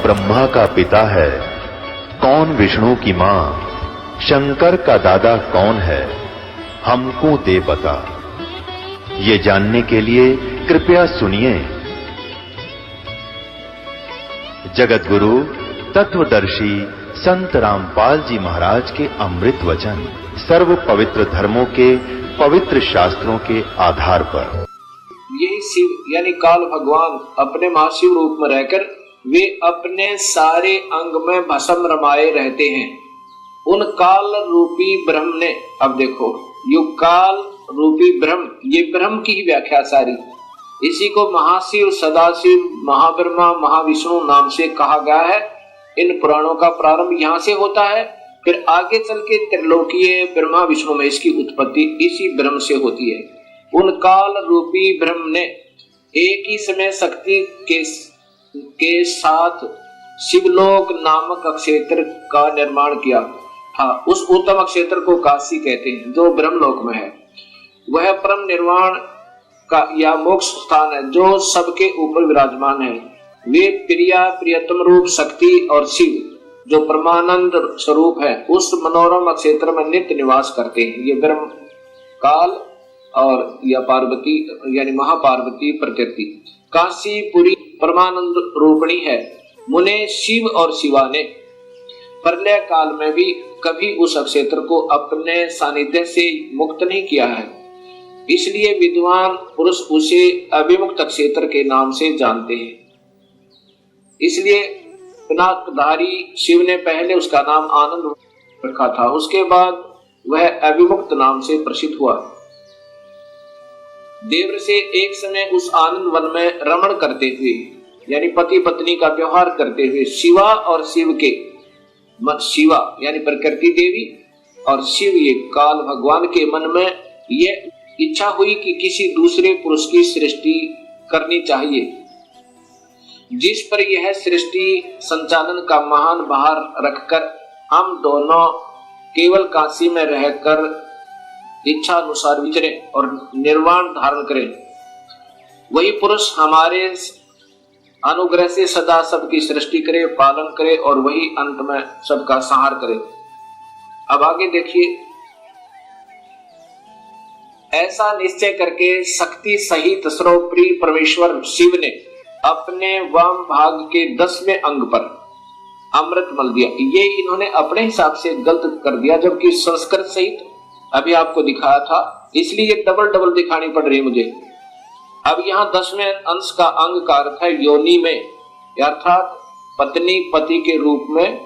ब्रह्मा का पिता है, कौन विष्णु की मां, शंकर का दादा कौन है, हमको दे बता। ये जानने के लिए कृपया सुनिए। जगत गुरु तत्वदर्शी संत रामपाल जी महाराज के अमृत वचन सर्व पवित्र धर्मों के पवित्र शास्त्रों के आधार पर। यही शिव यानी काल भगवान अपने महाशिव रूप में रहकर वे अपने सारे अंग में भस्म रमाए रहते हैं। उन काल रूपी ब्रह्म ने, अब देखो, युग काल रूपी ब्रह्म, ये ब्रह्म की ही व्याख्या सारी, इसी को महाशिव, सदाशिव, महाब्रह्मा, महाविष्णु नाम से कहा गया है। इन पुराणों का प्रारंभ यहाँ से होता है, फिर आगे चल के त्रिलोकीय ब्रह्मा विष्णु में इसकी उत्पत्ति इसी ब्रह्म से होती है। उन काल रूपी ब्रह्म ने एक ही समय शक्ति के साथ शिवलोक नामक क्षेत्र का निर्माण किया। हाँ, उस उत्तम क्षेत्र को काशी कहते हैं जो ब्रह्मलोक में है। वह परम निर्वाण का या मोक्ष स्थान है जो सबके ऊपर विराजमान है। वे प्रिया प्रियतम रूप शक्ति और शिव जो परमानंद स्वरूप है उस मनोरम क्षेत्र में नित्य निवास करते हैं। ये ब्रह्म काल और या पार्वती यानी महापार्वती प्रकृति काशीपुरी परमानंद रूपणी है। मुने शिव और शिवा ने प्रलय काल में भी कभी उस क्षेत्र को अपने सानिध्य से मुक्त नहीं किया है, इसलिए विद्वान पुरुष उसे अभिमुक्त क्षेत्र के नाम से जानते हैं। इसलिए पिनाकधारी शिव ने पहले उसका नाम आनंद रखा था, उसके बाद वह अभिमुक्त नाम से प्रसिद्ध हुआ। देवर से एक समय उस आनंद वन में रमण करते हुए यानी पति पत्नी का व्यवहार करते हुए शिवा और शिव के शिवा यानी प्रकृति देवी और शिव ये काल भगवान के मन में यह इच्छा हुई कि किसी दूसरे पुरुष की सृष्टि करनी चाहिए, जिस पर यह सृष्टि संचालन का महान भार रखकर हम दोनों केवल काशी में रहकर इच्छा अनुसार विचरें और निर्वाण धारण करें। वही पुरुष हमारे अनुग्रह से सदा सबकी सृष्टि करे, पालन करे और वही अंत में सबका संहार करे। अब आगे देखिए, ऐसा निश्चय करके शक्ति सहित सर्वप्रिय परमेश्वर शिव ने अपने वाम भाग के 10वें अंग पर अमृत मल दिया। ये इन्होंने अपने हिसाब से गलत कर दिया, जबकि संस्कृत सहित अभी आपको दिखाया था, इसलिए डबल डबल दिखानी पड़ रही मुझे। अब यहाँ 10वें अंश का अंग का अर्थ है योनि में, अर्थात पत्नी पति के रूप में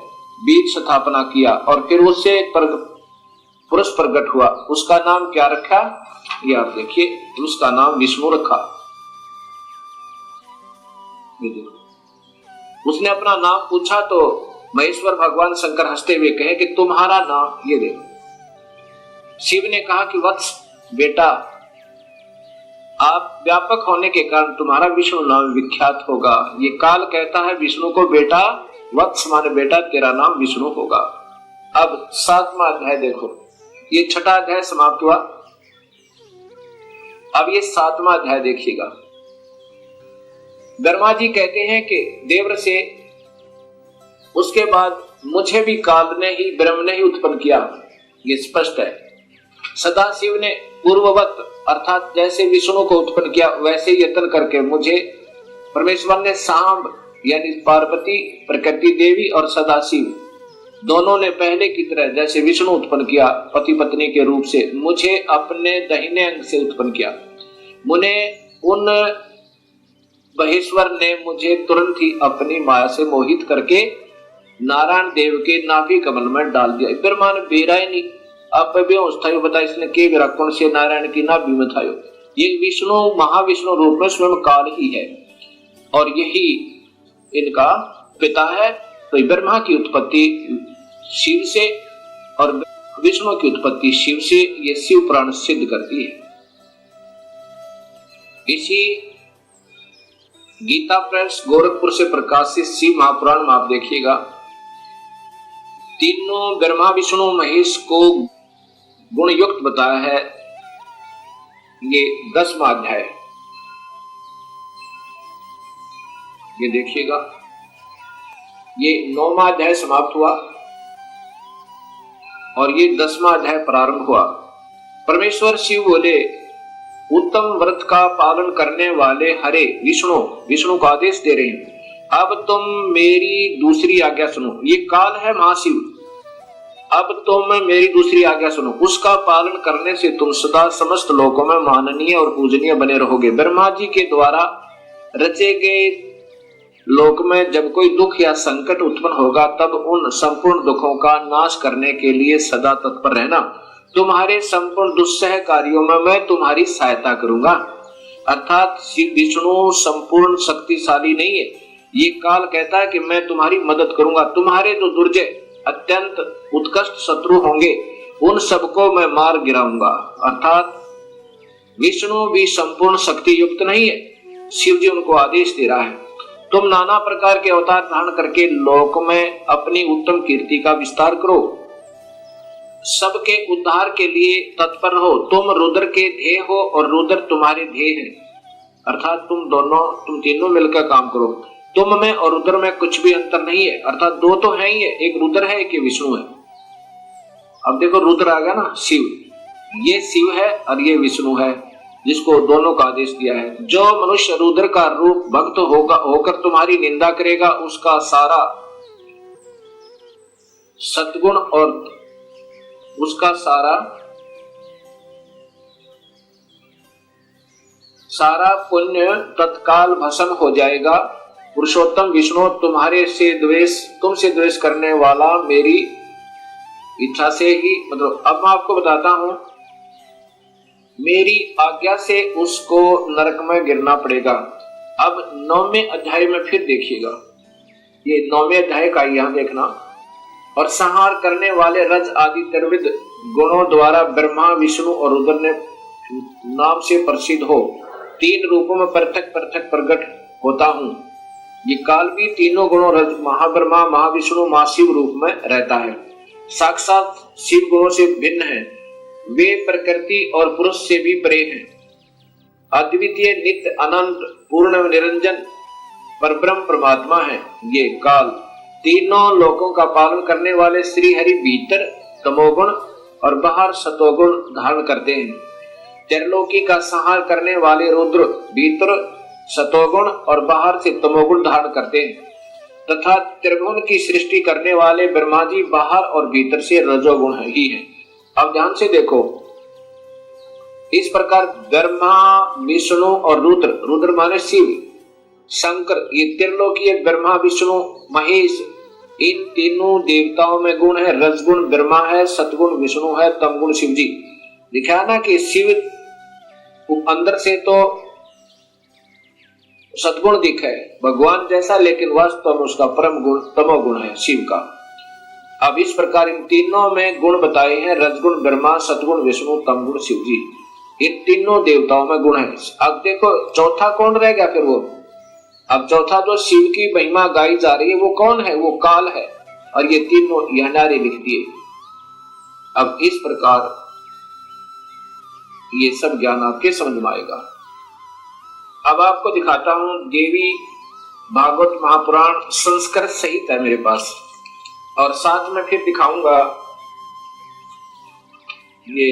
बीज स्थापना किया और फिर उससे पुरुष प्रकट हुआ। उसका नाम क्या रखा, ये आप देखिए, उसका नाम विष्णु रखा। उसने अपना नाम पूछा तो महेश्वर भगवान शंकर हंसते हुए कहे कि तुम्हारा नाम ये देखो। शिव ने कहा कि वत्स बेटा, आप व्यापक होने के कारण तुम्हारा विष्णु नाम विख्यात होगा। ये काल कहता है विष्णु को बेटा, वत्स माने बेटा, तेरा नाम विष्णु होगा। अब 7वां अध्याय देखो, ये 6ठा अध्याय समाप्त हुआ। अब ये 7वां अध्याय देखिएगा। ब्रह्मा जी कहते हैं कि देवर से उसके बाद मुझे भी काल ने ही ब्रह्म ने ही उत्पन्न किया, ये स्पष्ट है। सदाशिव ने पूर्ववत अर्थात जैसे विष्णु को उत्पन्न किया वैसे यत्न करके मुझे परमेश्वर ने सांब यानी पार्वती, प्रकृति देवी और सदाशिव दोनों ने पहले की तरह जैसे विष्णु उत्पन्न किया पति पत्नी के रूप से, मुझे अपने दाहिने अंग से उत्पन्न किया। मुने उन महेश्वर ने मुझे तुरंत ही अपनी माया से मोहित करके नारायण देव के नाभि कमल में डाल दिया। ब्रह्मा ने बेरा ही नहीं, अब बता इसने के विराकोण से नारायण की नाभि में था। ये विष्णु महाविष्णु रूप में स्वयं काल ही है और यही इनका पिता है। तो ब्रह्मा की उत्पत्ति शिव से और विष्णु की उत्पत्ति शिव से, ये शिव पुराण सिद्ध करती है। इसी गीता प्रेस गोरखपुर से प्रकाशित शिव महापुराण में आप देखिएगा, तीनों ब्रह्मा विष्णु महेश को गुण युक्त बताया है। ये 10वां अध्याय, ये देखिएगा। ये 9वां अध्याय समाप्त हुआ और ये 10वां अध्याय प्रारंभ हुआ। परमेश्वर शिव बोले, उत्तम व्रत का पालन करने वाले हरे विष्णु को आदेश दे रहे हैं, अब तुम मेरी दूसरी आज्ञा सुनो। ये काल है महाशिव, अब तुम मेरी दूसरी आज्ञा सुनो, उसका पालन करने से तुम सदा समस्त लोकों में माननीय और पूजनीय बने रहोगे। ब्रह्मा जी के द्वारा रचे गए लोक में जब कोई दुख या संकट उत्पन्न होगा तब उन संपूर्ण दुखों का नाश करने के लिए सदा तत्पर रहना। तुम्हारे संपूर्ण दुस्सह कार्यों में मैं तुम्हारी सहायता करूंगा। अर्थात शिव विष्णु संपूर्ण शक्तिशाली नहीं है, ये काल कहता है कि मैं तुम्हारी मदद करूंगा। तुम्हारे जो दुर्जय अत्यंत उत्कृष्ट शत्रु होंगे उन सबको मैं मार गिराऊंगा। अर्थात विष्णु भी संपूर्ण शक्ति युक्त नहीं है, शिव जी उनको आदेश दे रहा है, तुम नाना प्रकार के अवतार धारण करके लोक में अपनी उत्तम कीर्ति का विस्तार करो, सबके उद्धार के लिए तत्पर रहो। तुम रुद्र के ध्येय हो और रुद्र तुम्हारे ध्येय है, अर्थात तुम तीनों मिलकर काम करो। तुम में और रुद्र में कुछ भी अंतर नहीं है, अर्थात दो तो है ही है, एक रुद्र है एक विष्णु है। अब देखो रुद्र आ गया ना, शिव, ये शिव है और ये विष्णु है, जिसको दोनों का आदेश दिया है। जो मनुष्य रुद्र का रूप भक्त होकर तुम्हारी निंदा करेगा उसका सारा सद्गुण और उसका सारा पुण्य तत्काल भस्म हो जाएगा। पुरुषोत्तम विष्णु तुमसे द्वेष करने वाला मेरी इच्छा से ही, मतलब अब मैं आपको बताता हूं, मेरी आज्ञा से उसको नरक में गिरना पड़ेगा। अब 9वें अध्याय में फिर देखिएगा, ये 9वें अध्याय का यहां देखना। और संहार करने वाले रज आदि त्रिविध गुणों द्वारा ब्रह्मा विष्णु और रुद्र ने नाम से प्रसिद्ध हो 3 रूपों में पृथक पृथक प्रकट होता हूं। ये काल भी तीनों गुणों रज महाब्रह्मा महाविष्णु महाशिव रूप में रहता है, साक्षात शिव गुणों से भिन्न है, वे प्रकृति और पुरुष से भी परे हैं, अद्वितीय नित्य अनंत पूर्ण निरंजन परब्रह्म परमात्मा है। ये काल तीनों लोकों का पालन करने वाले श्री हरि भीतर तमोगुण और बाहर सतोगुण धारण करते हैं। त्रिलोकी का संहार करने वाले रुद्र भीतर सतोगुण और बाहर से तमोगुण धारण करते हैं, तथा त्रिभुवन की सृष्टि करने वाले ब्रह्मा जी बाहर और भीतर से रजोगुण ही है। अब ध्यान से देखो, इस प्रकार ब्रह्मा विष्णु और रुद्र माने शिव, शंकर, ये त्रिलोकीय ब्रह्मा विष्णु महेश, इन तीनों देवताओं में गुण है। रजगुण ब्रह्मा है, सतगुण विष्णु है, तमगुण शिव जी। दिखाया ना कि शिव अंदर से तो सतगुण दिखा है भगवान जैसा, लेकिन वास्तव में उसका परम गुण तमोगुण है शिव का। अब इस प्रकार इन तीनों में गुण बताए हैं, रजगुण ब्रह्मा, सतगुण विष्णु, तमगुण शिव जी, इन तीनों देवताओं में गुण है। अब देखो चौथा कौन रह गया फिर वो, अब चौथा जो शिव की महिमा गाई जा रही है वो कौन है, वो काल है, और ये तीनों यह नारे लिख दिए। अब इस प्रकार ये सब ज्ञान आपके समझ में आएगा। अब आपको दिखाता हूं, देवी भागवत महापुराण संस्कृत सहित है मेरे पास, और साथ में फिर दिखाऊंगा ये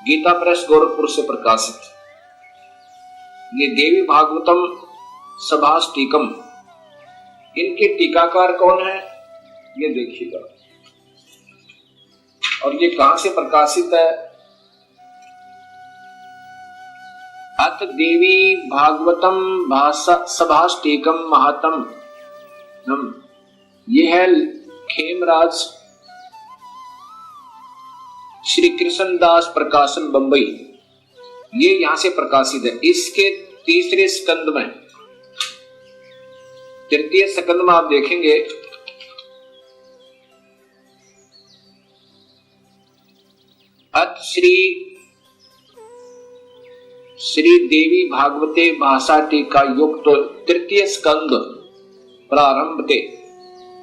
गीता प्रेस गोरखपुर से प्रकाशित ये देवी भागवतम सभास टीकम, इनके टीकाकार कौन है ये देखिएगा, और ये कहां से प्रकाशित है। अथ देवी भागवतम भाषा सभास टीकम महात्म, ये है खेमराज श्री कृष्णदास प्रकाशन बंबई, ये यहां से प्रकाशित है। इसके तीसरे स्कंद में, तृतीय स्कंद में आप देखेंगे अथ श्री देवी भागवते भाषा टीका युक्त तृतीय स्कंद प्रारंभ थे।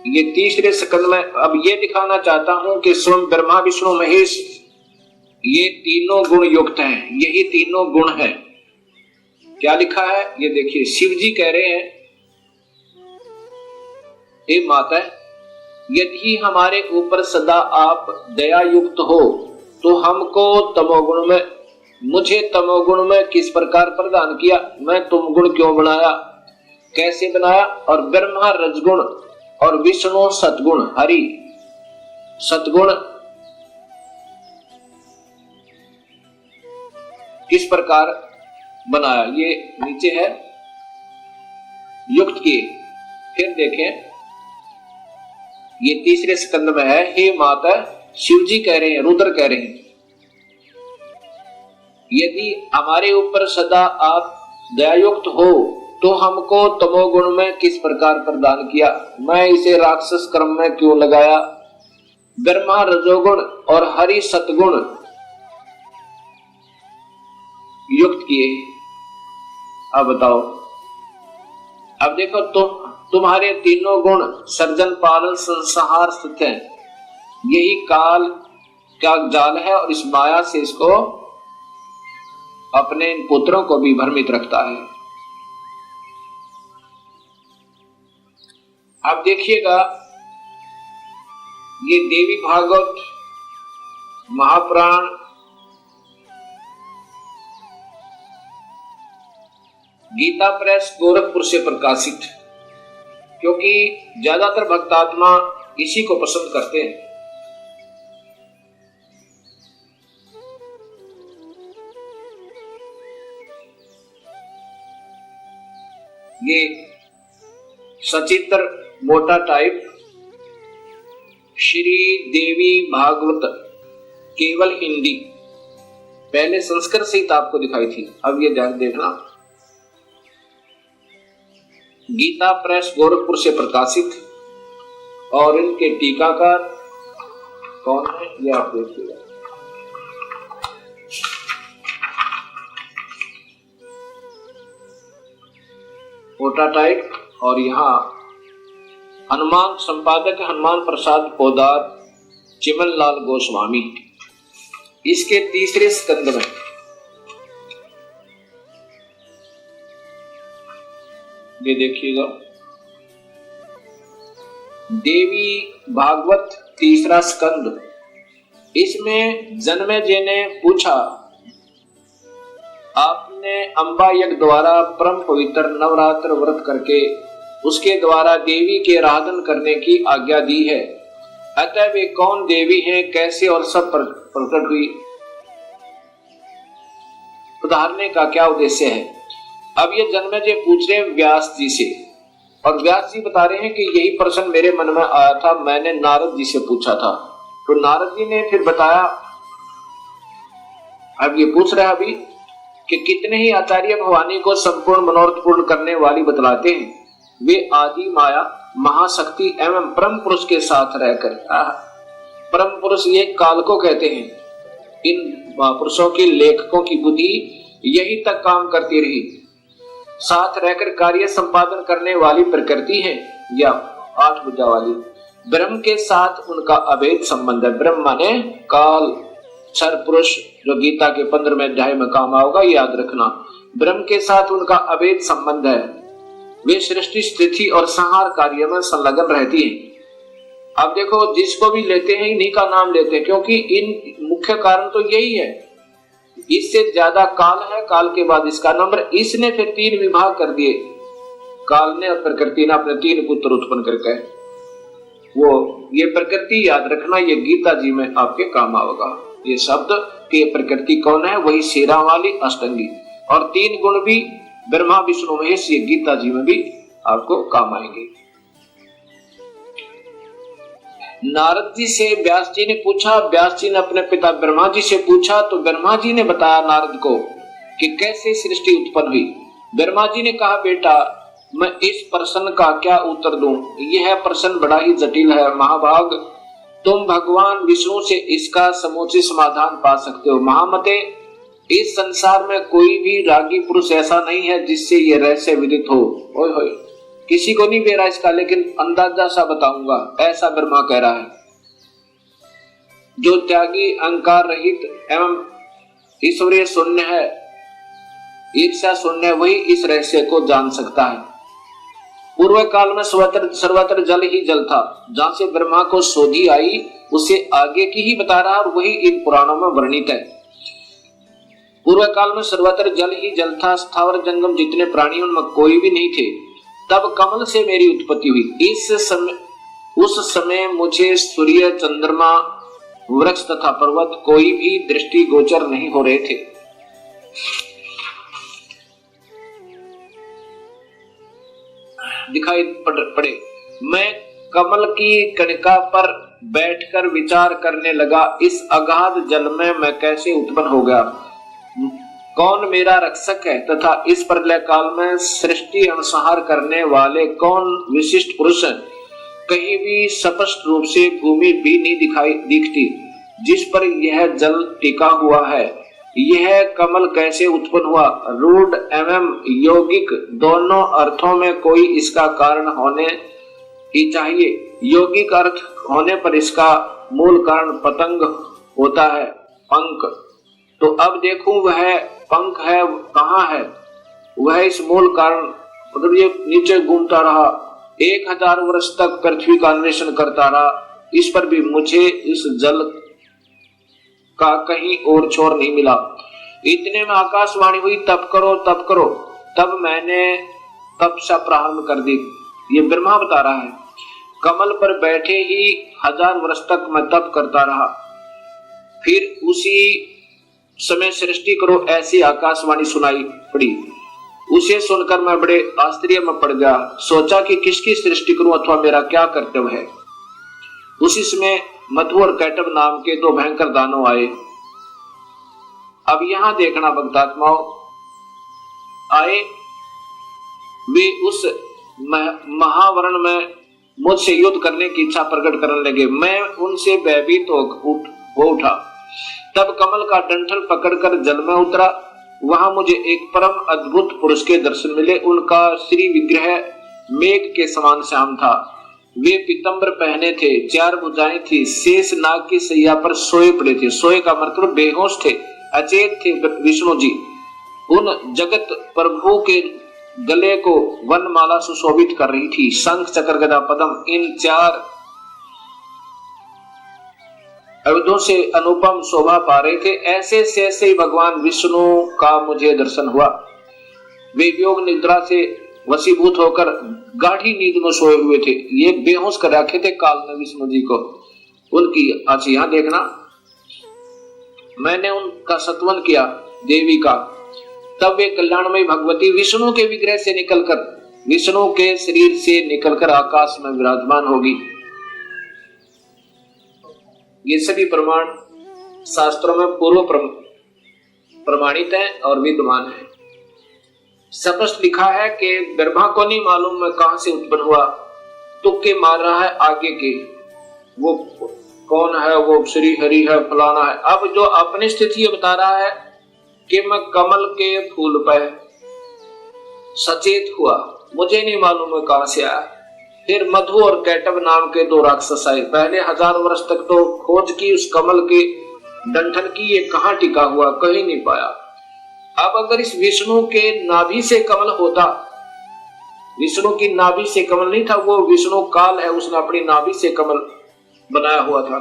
ये तीसरे स्कंद में अब ये दिखाना चाहता हूं कि स्वयं ब्रह्मा विष्णु महेश ये तीनों गुण युक्त हैं, यही तीनों गुण है। क्या लिखा है ये देखिए। शिव जी कह रहे हैं, हे माता, यदि हमारे ऊपर सदा आप दया युक्त हो तो हमको तमोगुण में, मुझे तमोगुण में किस प्रकार प्रदान किया, मैं तुम गुण क्यों बनाया, कैसे बनाया, और ब्रह्मा रजगुण और विष्णु सतगुण, हरि सतगुण किस प्रकार बनाया, ये नीचे है युक्त किए। फिर देखें ये तीसरे स्कंद में है, हे माता, शिव जी कह रहे हैं, रुद्र कह रहे हैं, यदि हमारे ऊपर सदा आप दयायुक्त हो तो हमको तमोगुण में किस प्रकार प्रदान किया, मैं इसे राक्षस कर्म में क्यों लगाया, ब्रह्मा रजोगुण और हरि सतगुण युक्त किए। अब बताओ, अब देखो तुम्हारे तीनों गुण सर्जन पालन संहार स्थित हैं, यही काल का जाल है और इस माया से इसको अपने पुत्रों को भी भ्रमित रखता है। अब देखिएगा ये देवी भागवत महापुराण गीता प्रेस गोरखपुर से प्रकाशित, क्योंकि ज्यादातर भक्तात्मा इसी को पसंद करते हैं। ये सचित्र मोटा टाइप श्री देवी भागवत केवल हिंदी, पहले संस्कृत सहित आपको दिखाई थी, अब ये ध्यान देखना, गीता प्रेस गोरखपुर से प्रकाशित, और इनके टीकाकार कौन है ये आप देखिएगा। मोटा टाइप, और यहाँ हनुमान संपादक हनुमान प्रसाद पोदार चिमन लाल गोस्वामी, इसके तीसरे स्कंद में ये देखिएगा, देवी भागवत तीसरा स्कंद, इसमें जन्मेजय ने पूछा, आपने अंबा यज्ञ द्वारा परम पवित्र नवरात्र व्रत करके उसके द्वारा देवी के आराधन करने की आज्ञा दी है, अतः वे कौन देवी हैं, कैसे और सब प्रकट हुई, उदाहरने का क्या उद्देश्य है। अब ये जन्मेजय पूछ रहे हैं व्यास जी से, और व्यास जी बता रहे हैं कि यही प्रश्न मेरे मन में आया था, मैंने नारद जी से पूछा था, तो नारद जी ने फिर बताया। अब ये पूछ रहा है अभी कि कितने ही आचार्य भवानी को संपूर्ण मनोरथ पूर्ण करने वाली बतलाते हैं, वे आदि माया महाशक्ति एवं परम पुरुष के साथ रहकर, परम पुरुष ये काल को कहते हैं, इन महापुरुषों की लेखकों की बुद्धि यही तक काम करती रही, साथ रहकर कार्य संपादन करने वाली प्रकृति है, या 8 भुजा वाली ब्रह्म के साथ उनका अभेद संबंध है। ब्रह्म माने काल, क्षर पुरुष, जो गीता के 15वें अध्याय में काम आएगा, याद रखना, ब्रह्म के साथ उनका अभेद संबंध है, वे सृष्टि स्थिति और संहार कार्य में संलग्न रहती हैं। अब देखो जिसको भी लेते हैं इन्हीं का नाम लेते हैं, क्योंकि इन मुख्य कारण तो यही है, इससे ज्यादा काल है, काल के बाद इसका नंबर, इसने फिर 3 विभाग कर दिए, काल ने और प्रकृति ने अपने 3 पुत्र उत्पन्न करके, वो ये प्रकृति याद रखना, ये गीता जी में आपके काम आएगा, ये शब्द कि ये प्रकृति कौन है, वही शेरा वाली अष्टंगी, और 3 गुण भी ब्रह्मा विष्णु महेश, ये गीता जी में भी आपको काम आएंगे। नारद जी से व्यास जी ने पूछा, व्यास जी ने अपने पिता ब्रह्मा जी से पूछा, तो ब्रह्मा जी ने बताया नारद को कि कैसे सृष्टि उत्पन्न हुई। ब्रह्मा जी ने कहा, बेटा मैं इस प्रश्न का क्या उत्तर दूं, यह प्रश्न बड़ा ही जटिल है महाभाग, तुम भगवान विष्णु से इसका समुचित समाधान पा सकते हो। महामते, इस संसार में कोई भी रागी पुरुष ऐसा नहीं है जिससे ये रहस्य विदित हो। ओए होए, किसी को नहीं दे रहा इसका, लेकिन अंदाजा सा बताऊंगा, ऐसा ब्रह्मा कह रहा है। जो त्यागी, अहंकार रहित एवं ईश्वरीय शून्य है, ईर्ष्या शून्य वही इस रहस्य को जान सकता है। पूर्व काल में सर्वत्र जल ही जल था। जहां से ब्रह्मा को सोधी आई उसे आगे की ही बता रहा और वही इन पुराणों में वर्णित है। पूर्व काल में सर्वत्र जल ही जल था, स्थावर जंगम जितने प्राणी उनमें कोई भी नहीं थे। तब कमल से मेरी उत्पत्ति हुई। उस समय मुझे सूर्य, चंद्रमा, वृक्ष तथा पर्वत कोई भी दृष्टि गोचर नहीं हो रहे थे। दिखाई पड़े। मैं कमल की कणिका पर बैठकर विचार करने लगा, इस अगाध जल में मैं कैसे उत्पन्न हो गया, कौन मेरा रक्षक है तथा इस प्रलय काल में सृष्टि अनुसंहार करने वाले कौन विशिष्ट पुरुष हैं। कहीं भी स्पष्ट रूप से भूमि भी नहीं दिखती जिस पर यह जल टिका हुआ है। यह कमल कैसे उत्पन्न हुआ, रूढ़ एवं यौगिक दोनों अर्थों में कोई इसका कारण होने ही चाहिए। यौगिक अर्थ होने पर इसका मूल कारण पतंग होता है, पंख। तो अब देखूं वह पंख है कहाँ है, वह इस मूल कारण मतलब ये नीचे घूमता रहा, 1000 वर्ष तक पृथ्वी का अन्वेषण करता रहा। इस पर भी मुझे इस जल का कहीं और छोर नहीं मिला। इतने में आकाशवाणी हुई, तप करो तप करो। तब मैंने तपस्या प्रारंभ कर दी। ये ब्रह्मा बता रहा है। कमल पर बैठे ही 1000 वर्ष तक मैं तप करता रहा। फिर उसी समय सृष्टि करो ऐसी आकाशवाणी सुनाई पड़ी। उसे सुनकर मैं बड़े आश्चर्य में पड़ गया। सोचा कि किसकी सृष्टि करूं अथवा मेरा क्या कर्तव्य है। उसी समय मधु और कैटभ नाम के 2 भयंकर दानव आए। अब यहां देखना भक्तात्माओं, आए वे उस महावरण में मुझसे युद्ध करने की इच्छा प्रकट करने लगे। मैं उनसे भयभीत हो उठा। तब कमल का डंठल पकड़कर जल में उतरा। वहां मुझे एक परम अद्भुत पुरुष के दर्शन मिले। उनका श्री विग्रह मेघ के समान श्याम था। वे पीतंबर पहने थे, 4 भुजाएं थी, शेष नाग की सैया पर सोए पड़े थे। सोए का मतलब बेहोश थे, अचेत थे विष्णु जी। उन जगत प्रभु के गले को वनमाला सुशोभित कर रही थी। शंख, चक्र, गदा, पद्म इन 4 अवधों से अनुपम शोभा पा रहे थे। ऐसे से भगवान विष्णु का मुझे दर्शन हुआ। वे योग निद्रा से वशीभूत होकर गाढ़ी नींद में सोए हुए थे। ये बेहोश कर रखे थे काल ने विष्णु जी को। उनकी अच्छा यहां देखना, मैंने उनका सत्वन किया देवी का। तब वे कल्याणमयी भगवती विष्णु के विग्रह से निकलकर, विष्णु के शरीर से निकलकर आकाश में विराजमान होगी। ये सभी प्रमाण शास्त्रों में पूर्व प्रमाणित हैं और विद्यमान है। स्पष्ट लिखा है कि ब्रह्मा को नहीं मालूम मैं कहां से उत्पन्न हुआ, तुक्के मार रहा है आगे के, वो कौन है, वो श्री हरि है, फलाना है। अब जो अपनी स्थिति बता रहा है कि मैं कमल के फूल पर सचेत हुआ, मुझे नहीं मालूम मैं कहां से आया। फिर मधु और कैटभ नाम के 2 राक्षस आए। पहले 1000 वर्ष तक तो खोज की उस कमल के डंठल की, ये कहां टिका हुआ, कहीं नहीं पाया। अब अगर इस विष्णु के नाभि से कमल होता, विष्णु की नाभि से कमल नहीं था, वो विष्णु काल है, उसने अपनी नाभि से कमल बनाया हुआ था।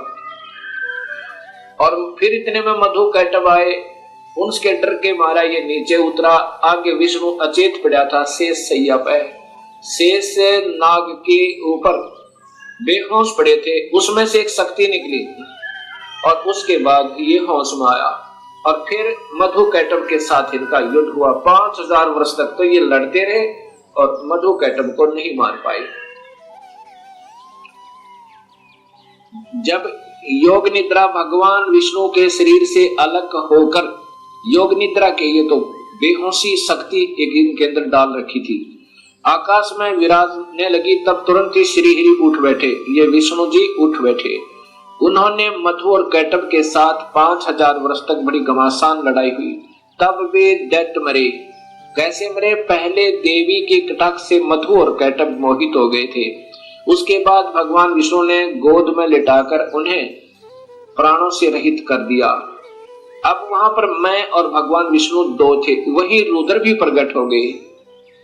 और फिर इतने में मधु कैटभ आए, उनके डर के मारा ये नीचे उतरा। आगे विष्णु अचेत पड़ा था शेष सैया पे, शेष नाग के ऊपर बेहोश पड़े थे। उसमें से एक शक्ति निकली और उसके बाद ये होश में आया और फिर मधु कैटभ के साथ इनका युद्ध हुआ। 5000 वर्ष तक तो ये लड़ते रहे और मधु कैटभ को नहीं मार पाए। जब योग निद्रा भगवान विष्णु के शरीर से अलग होकर, योग निद्रा के ये तो बेहोशी शक्ति एक इनके अंदर डाल रखी थी, आकाश में विराजने लगी, तब तुरंत ही श्री हरि उठ बैठे, ये विष्णु जी उठ बैठे। उन्होंने मधु और कैटभ के साथ 5000 वर्ष तक बड़ी घमासान लड़ाई हुई। तब वे दैत्य मरे। कैसे मरे? पहले देवी के कटाक्ष से मधु और कैटभ मोहित हो गए थे। उसके बाद भगवान विष्णु ने गोद में लिटाकर उन्हें प्राणों से रहित कर दिया। अब वहां पर मैं और भगवान विष्णु दो थे, वही रुद्र भी प्रकट हो गए।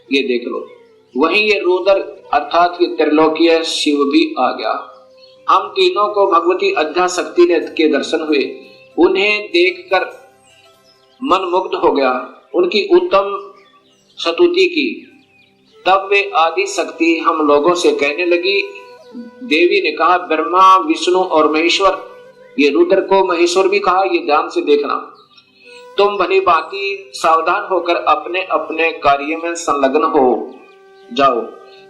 ये देख लो, वही ये रुद्र अर्थात ये त्रिलोकीय शिव भी आ गया। हम तीनों को भगवती अध्याशक्ति के दर्शन हुए, उन्हें देखकर मन मुग्ध हो गया, उनकी उत्तम स्तुति की। तब वे आदि शक्ति हम लोगों से कहने लगी। देवी ने कहा, ब्रह्मा विष्णु और महेश्वर, ये रुद्र को महेश्वर भी कहा, ये ध्यान से देखना। तुम भली भांति सावधान होकर अपने अपने कार्य में संलग्न हो जाओ।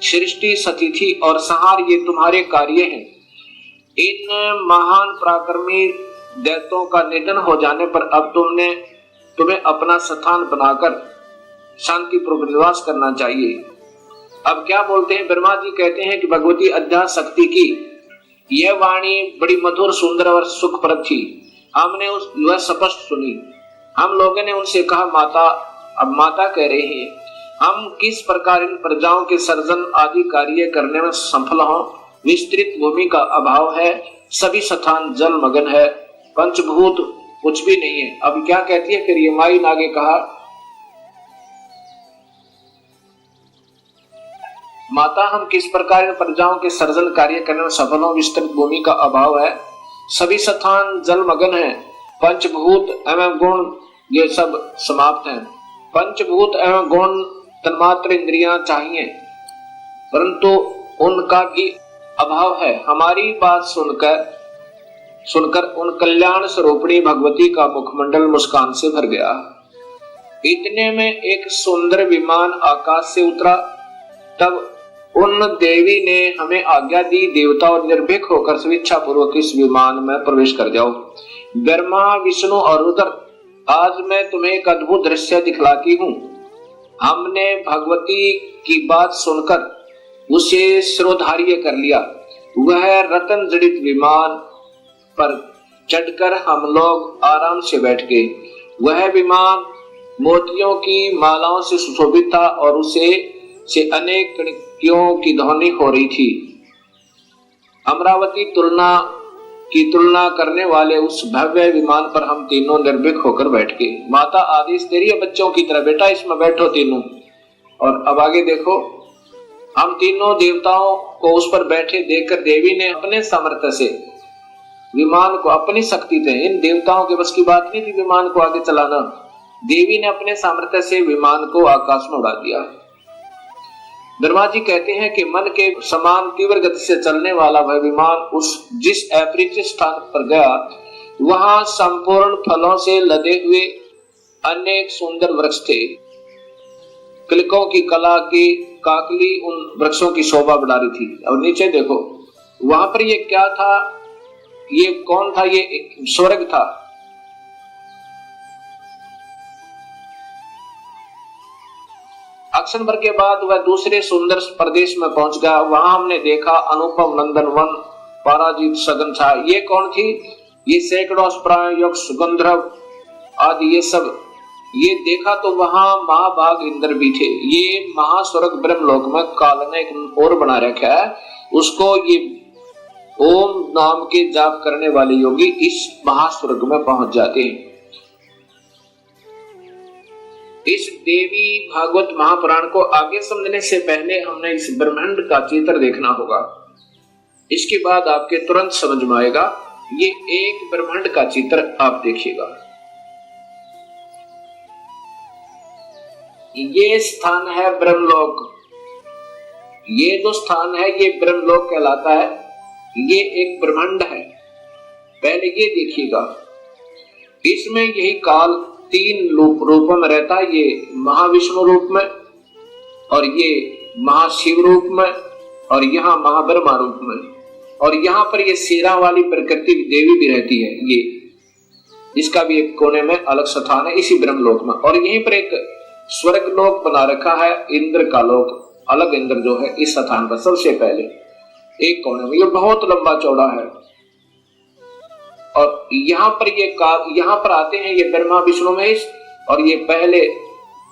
सृष्टि स्थिति और संहार ये तुम्हारे कार्य हैं। इन महान पराक्रमी दैत्यों का निधन हो जाने पर अब तुम्हें अपना स्थान बनाकर शांतिपूर्वक निवास करना चाहिए। अब क्या बोलते हैं, ब्रह्मा जी कहते हैं कि भगवती अध्याशक्ति की यह वाणी बड़ी मधुर सुंदर और सुखप्रद थी। हमने वह स्पष्ट सुनी। हम लोगों ने उनसे कहा, माता, अब माता कह रहे हैं, हम किस प्रकार इन प्रजाओं के सर्जन आदि कार्य करने में सफल हों। विस्तृत भूमि का अभाव है, सभी स्थान जल मगन है, पंचभूत कुछ भी नहीं है। अब क्या कहती है फिर ये माई ने आगे कहा, माता, हम किस प्रकार इन प्रजाओं के सर्जन कार्य करने में सफल हों। विस्तृत भूमि का अभाव है, सभी स्थान जल मगन है, पंचभूत एवं गुण ये सब समाप्त हैं। पंचभूत एवं गुण तन्मात्र इंद्रियां चाहिए, परंतु उनका भी अभाव है। हमारी बात सुनकर उन कल्याण स्वरूपिणी भगवती का मुखमंडल मुस्कान से भर गया। इतने में एक सुंदर विमान आकाश से उतरा। तब उन देवी ने हमें आज्ञा दी, देवता और निर्भीक होकर स्वेच्छा पूर्वक इस विमान में प्रवेश कर जाओ। ब्रह्मा विष्णु और रुद्र, आज मैं तुम्हें एक अद्भुत दृश्य दिखलाती हूँ। हमने भगवती की बात सुनकर उसे शिरोधार्य कर लिया। वह रतन जड़ित विमान पर चढ़कर हम लोग आराम से बैठ गए। वह विमान मोतियों की मालाओं से सुशोभित था और उसे से अनेक कणियों की ध्वनि हो रही थी। अमरावती की तुलना करने वाले उस भव्य विमान पर हम तीनों निर्भीक होकर बैठ गए। माता, आदेश दे रही है बच्चों की तरह, बेटा इसमें बैठो तीनों। और अब आगे देखो, हम तीनों देवताओं को उस पर बैठे देखकर देवी ने अपने सामर्थ्य से विमान को, अपनी शक्ति थे, इन देवताओं के बस की बात नहीं थी विमान को आगे चलाना, देवी ने अपने सामर्थ्य से विमान को आकाश में उड़ा दिया। ब्रह्मा जी कहते हैं कि मन के समान तीव्र गति से चलने वाला वह विमान जिस अपरिचित स्थान पर गया, वहां संपूर्ण फलों से लदे हुए अनेक सुंदर वृक्ष थे। किलकों की कला की काकली उन वृक्षों की शोभा बढ़ा रही थी। और नीचे देखो, वहां पर ये क्या था, ये कौन था, ये स्वर्ग था। अक्षण भर के बाद वह दूसरे सुंदर प्रदेश में पहुंच गया। वहां हमने देखा अनुपम नंदन वन, पराजित सघन छा। ये कौन थी, ये सैकड़ों योग सुगंधर्व आदि ये सब। ये देखा तो वहां महाभाग इंद्र भी थे। ये महास्वर्ग ब्रह्मलोक में काल ने एक और बना रखा है, उसको ये ओम नाम के जाप करने वाले योगी इस महास्वर्ग में पहुंच जाते हैं। इस देवी भागवत महापुराण को आगे समझने से पहले हमने इस ब्रह्मांड का चित्र देखना होगा। इसके बाद आपके तुरंत समझ में आएगा। ये एक ब्रह्मांड का चित्र आप देखिएगा। ये स्थान है ब्रह्मलोक। ये जो स्थान है ये ब्रह्मलोक कहलाता है। ये एक ब्रह्मांड है। पहले ये देखिएगा, इसमें यही काल तीन रूपों में रहता है। ये महाविष्णु रूप में, और ये महाशिव रूप में, और यहाँ महाब्रह्मा रूप में, और यहाँ पर ये शेरा वाली प्रकृति देवी भी रहती है। ये इसका भी एक कोने में अलग स्थान है इसी ब्रह्मलोक में। और यहीं पर एक स्वर्ग लोक बना रखा है, इंद्र का लोक, अलग इंद्र जो है इस स्थान पर सबसे पहले एक कोने में। ये बहुत लंबा चौड़ा है। और यहाँ पर आते हैं ये ब्रह्मा विष्णु महेश, और ये पहले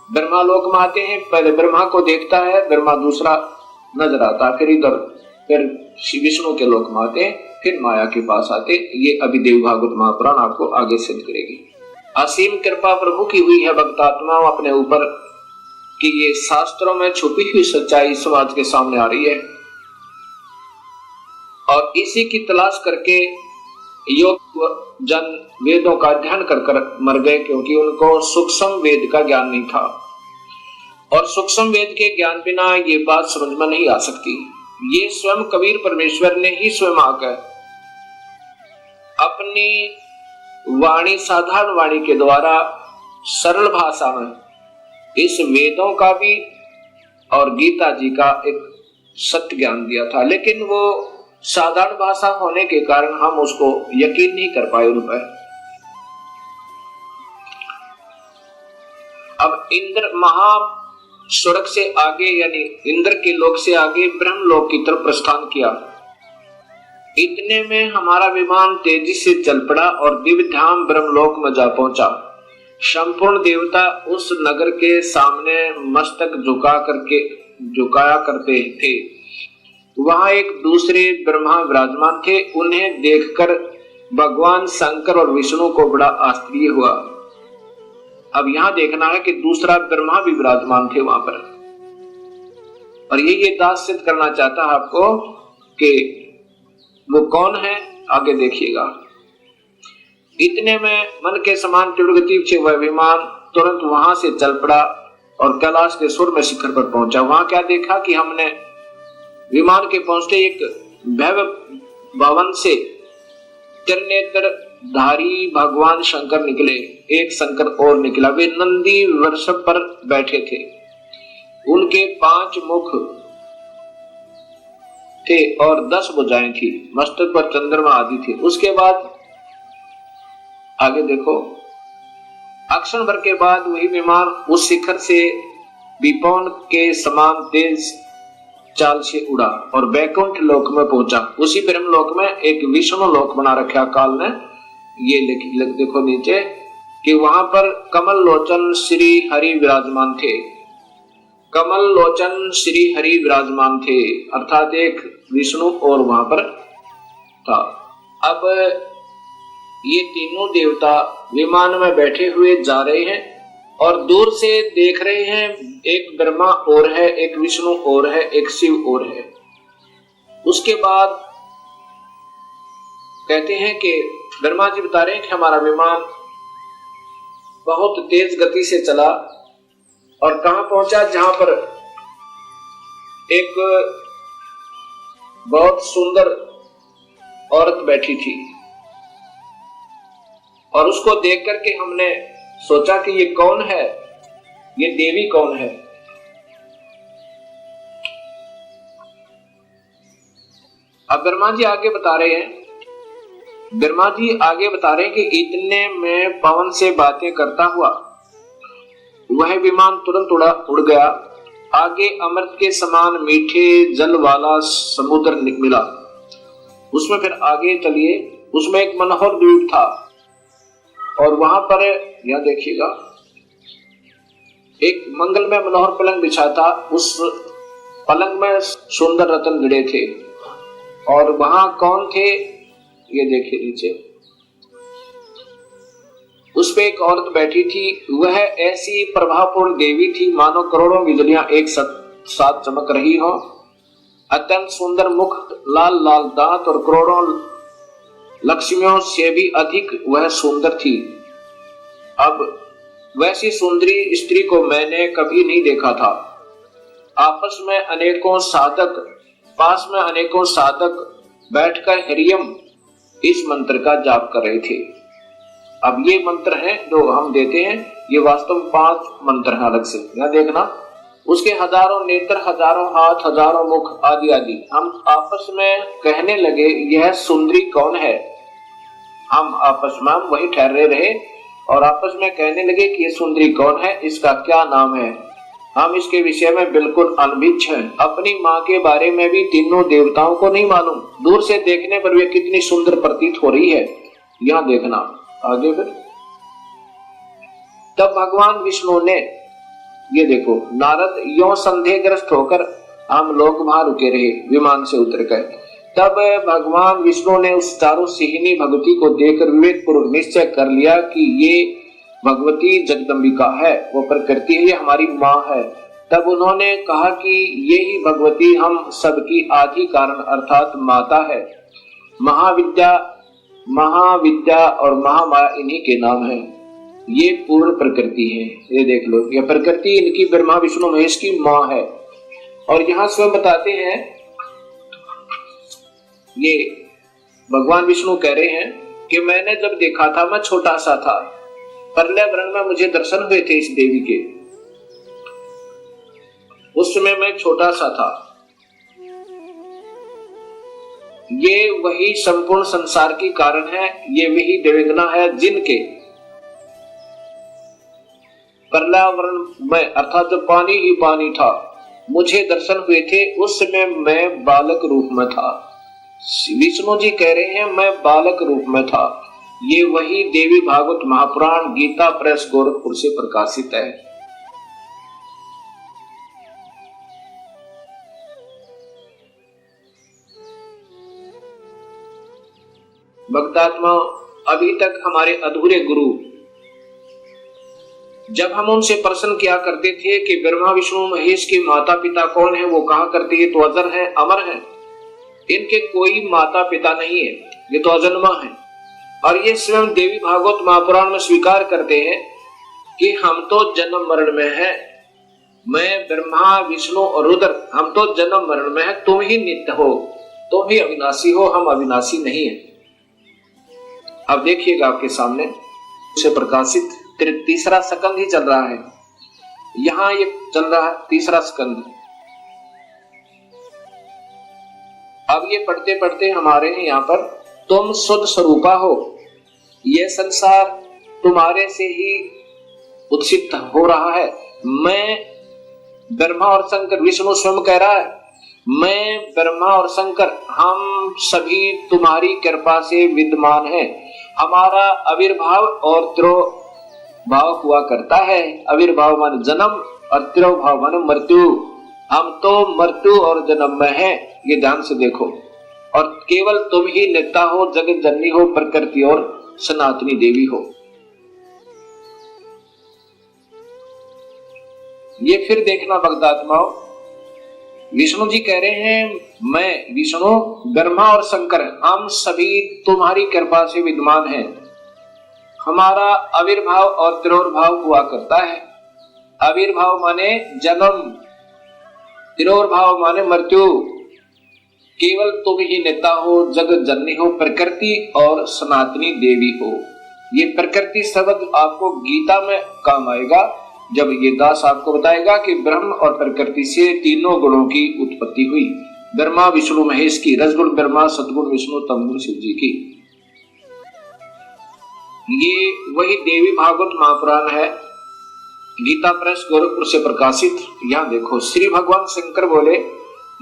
ब्रह्मा लोक में आते हैं। पहले ब्रह्मा को देखता है, ब्रह्मा दूसरा नजर आता है, फिर इधर फिर विष्णु के लोक में आते हैं, फिर माया के पास आते हैं। ये अभी देव भागवत महापुराण आपको आगे सिद्ध करेगी। असीम कृपा प्रभु की हुई है भक्तात्माओं अपने ऊपर कि ये शास्त्रों में छुपी हुई सच्चाई समाज के सामने आ रही है और इसी की तलाश करके योग जन वेदों का अध्ययन कर मर गए, क्योंकि उनको सूक्ष्म वेद का ज्ञान नहीं था और सूक्ष्म वेद के ज्ञान बिना ये बात समझ में नहीं आ सकती। ये स्वयं कबीर परमेश्वर ने ही स्वयं आकर अपनी वाणी, साधारण वाणी के द्वारा सरल भाषा में इस वेदों का भी और गीता जी का एक सत्य ज्ञान दिया था, लेकिन वो साधारण भाषा होने के कारण हम उसको यकीन नहीं कर पाए उन पर। अब इंद्र महास्वर्ग से आगे यानी इंद्र के लोक से आगे ब्रह्म लोक की तरफ प्रस्थान किया। इतने में हमारा विमान तेजी से चल पड़ा और दिव्य धाम ब्रह्मलोक में जा पहुंचा। संपूर्ण देवता उस नगर के सामने मस्तक झुकाया करते थे। वहां एक दूसरे ब्रह्मा विराजमान थे। उन्हें देखकर भगवान शंकर और विष्णु को बड़ा आश्चर्य हुआ। अब यहां देखना है कि दूसरा ब्रह्मा भी विराजमान थे वहां पर, और ये दास सिद्ध करना चाहता है आपको कि वो कौन है, आगे देखिएगा। इतने में मन के समान तीव्र गति से वह विमान तुरंत वहां से चल पड़ा और कैलाश के सुर में शिखर पर पहुंचा। वहां क्या देखा कि हमने विमान के पहुंचते एक भव्य भवन से त्रिनेत्र धारी भगवान शंकर निकले। एक शंकर और निकला। वे नंदी वृषभ पर बैठे थे। उनके 5 मुख थे और 10 भुजाएं थी। मस्तक पर चंद्रमा आदि थे। उसके बाद आगे देखो, अक्षण भर के बाद वही विमान उस शिखर से विपौन के समान तेज चाल से उड़ा और बैकुंठ लोक में पहुंचा। उसी ब्रह्म लोक में एक विष्णु लोक बना रखा काल ने। ये देखो नीचे कि वहां पर कमल लोचन श्री हरि विराजमान थे। कमल लोचन श्री हरि विराजमान थे, अर्थात एक विष्णु और वहां पर था। अब ये तीनों देवता विमान में बैठे हुए जा रहे हैं और दूर से देख रहे हैं, एक ब्रह्मा और है, एक विष्णु और है, एक शिव और है। उसके बाद कहते हैं कि ब्रह्मा जी बता रहे हैं कि हमारा विमान बहुत तेज गति से चला और कहां पहुंचा, जहां पर एक बहुत सुंदर औरत बैठी थी और उसको देख करके हमने सोचा कि ये कौन है, ये देवी कौन है। अब ब्रह्मा जी आगे बता रहे हैं कि इतने में पवन से बातें करता हुआ वह विमान तुरंत उड़ गया। आगे अमृत के समान मीठे जल वाला समुद्र मिला। उसमें फिर आगे चलिए, उसमें एक मनोहर द्वीप था और वहां पर यह देखिएगा एक मंगलमय मनोहर पलंग बिछा था। उस पलंग में सुंदर रत्न जड़े थे और वहां कौन थे, ये देखिए नीचे। उस पे एक औरत बैठी थी। वह ऐसी प्रभावपूर्ण देवी थी मानो करोड़ों बिजलियां एक साथ चमक रही हो। अत्यंत सुंदर मुख, लाल लाल दांत और करोड़ों लक्ष्मियों से भी अधिक वह सुंदर थी। अब वैसी सुंदरी स्त्री को मैंने कभी नहीं देखा था। पास में अनेकों साधक बैठकर हरियम इस मंत्र का जाप कर रहे थे। अब ये मंत्र हैं जो हम देते हैं, ये वास्तव में 5 मंत्र हैं अलग से, यहां देखना। उसके हजारों नेत्र, हजारों हाथ, हजारों मुख आदि आदि। हम आपस में कहने लगे यह सुंदरी कौन है। हम आपस में वही ठहरे रहे और आपस में कहने लगे कि ये सुंदरी कौन है, इसका क्या नाम है। हम इसके विषय में बिल्कुल अनभिज्ञ हैं। अपनी माँ के बारे में भी तीनों देवताओं को नहीं मालूम। दूर से देखने पर वे कितनी सुंदर प्रतीत हो रही है, यहां देखना आगे। फिर तब भगवान विष्णु ने, ये देखो, नारद यो संदेहग्रस्त होकर हम लोग वहां रुके रहे, विमान से उतर गए। तब भगवान विष्णु ने उस चारों सिहिनी भगवती को देखकर विवेक पूर्वक निश्चय कर लिया कि ये भगवती जगदम्बिका है, वो प्रकृति है, ये हमारी माँ है। तब उन्होंने कहा कि यही भगवती हम सबकी आदि कारण अर्थात माता है। महाविद्या और महामाया इन्हीं के नाम है। ये पूर्ण प्रकृति है। ये देख लो, ये प्रकृति इनकी ब्रह्मा विष्णु महेश की माँ है। और यहाँ स्वयं बताते हैं, ये भगवान विष्णु कह रहे हैं कि मैंने जब देखा था, मैं छोटा सा था, प्रलय वर्ण में मुझे दर्शन हुए थे इस देवी के। उस समय मैं छोटा सा था। ये वही संपूर्ण संसार की कारण है, ये वही देवगना है जिनके पर्यावरण में अर्थात जब पानी ही पानी था, मुझे दर्शन हुए थे। उस समय मैं बालक रूप में था। विष्णु जी कह रहे हैं मैं बालक रूप में था। ये वही देवी भागवत महापुराण गीता प्रेस गोरखपुर से प्रकाशित है। भक्तात्मा, अभी तक हमारे अधूरे गुरु, जब हम उनसे प्रश्न किया करते थे कि ब्रह्मा विष्णु महेश के माता पिता कौन है, वो कहा करते ये तो अजर है, अमर है, इनके कोई माता पिता नहीं है, ये तो अजन्मा है। और ये स्वयं देवी भागवत महापुराण में स्वीकार करते हैं कि हम तो जन्म मरण में हैं। मैं ब्रह्मा विष्णु और रुद्र, हम तो जन्म मरण में है, तुम ही नित्य हो, तुम ही अविनाशी हो, हम अविनाशी नहीं है। अब देखिएगा आपके सामने से प्रकाशित तीसरा स्कंद ही चल रहा है। यहां ये चल रहा है तीसरा स्कंद। अब ये पढ़ते पढ़ते हमारे यहाँ पर तुम शुद्ध स्वरूपा हो, ये संसार तुम्हारे से ही उत्सित हो रहा है। मैं ब्रह्मा और शंकर, विष्णु स्वयं कह रहा है, मैं ब्रह्मा और शंकर हम सभी तुम्हारी कृपा से विद्यमान हैं। हमारा आविर्भाव और तिरोभाव हुआ करता है। आविर्भाव माने जन्म और तिरोभाव माने मृत्यु। हम तो मृत्यु और जन्म में हैं, ये ध्यान से देखो। और केवल तुम ही नित्या हो, जगत जननी हो, प्रकृति और सनातनी देवी हो। ये फिर देखना भक्तात्माओं, विष्णु जी कह रहे हैं मैं विष्णु, ब्रह्मा और शंकर हम सभी तुम्हारी कृपा से विद्यमान हैं। हमारा आविर्भाव और तिरोभाव हुआ करता है। आविर्भाव माने जन्म, तिरोभाव माने मृत्यु। केवल तुम ही नेता हो, जगत जननी हो, प्रकृति और सनातनी देवी हो। ये प्रकृति शब्द आपको गीता में काम आएगा, जब ये दास आपको बताएगा कि ब्रह्म और प्रकृति से तीनों गुणों की उत्पत्ति हुई। ब्रह्मा विष्णु महेश की, रजगुण ब्रह्मा, सदगुण विष्णु, तमगुण शिव जी की। ये वही देवी भागवत महापुराण है, गीता प्रेस गोरखपुर से प्रकाशित। यहाँ देखो, श्री भगवान शंकर बोले,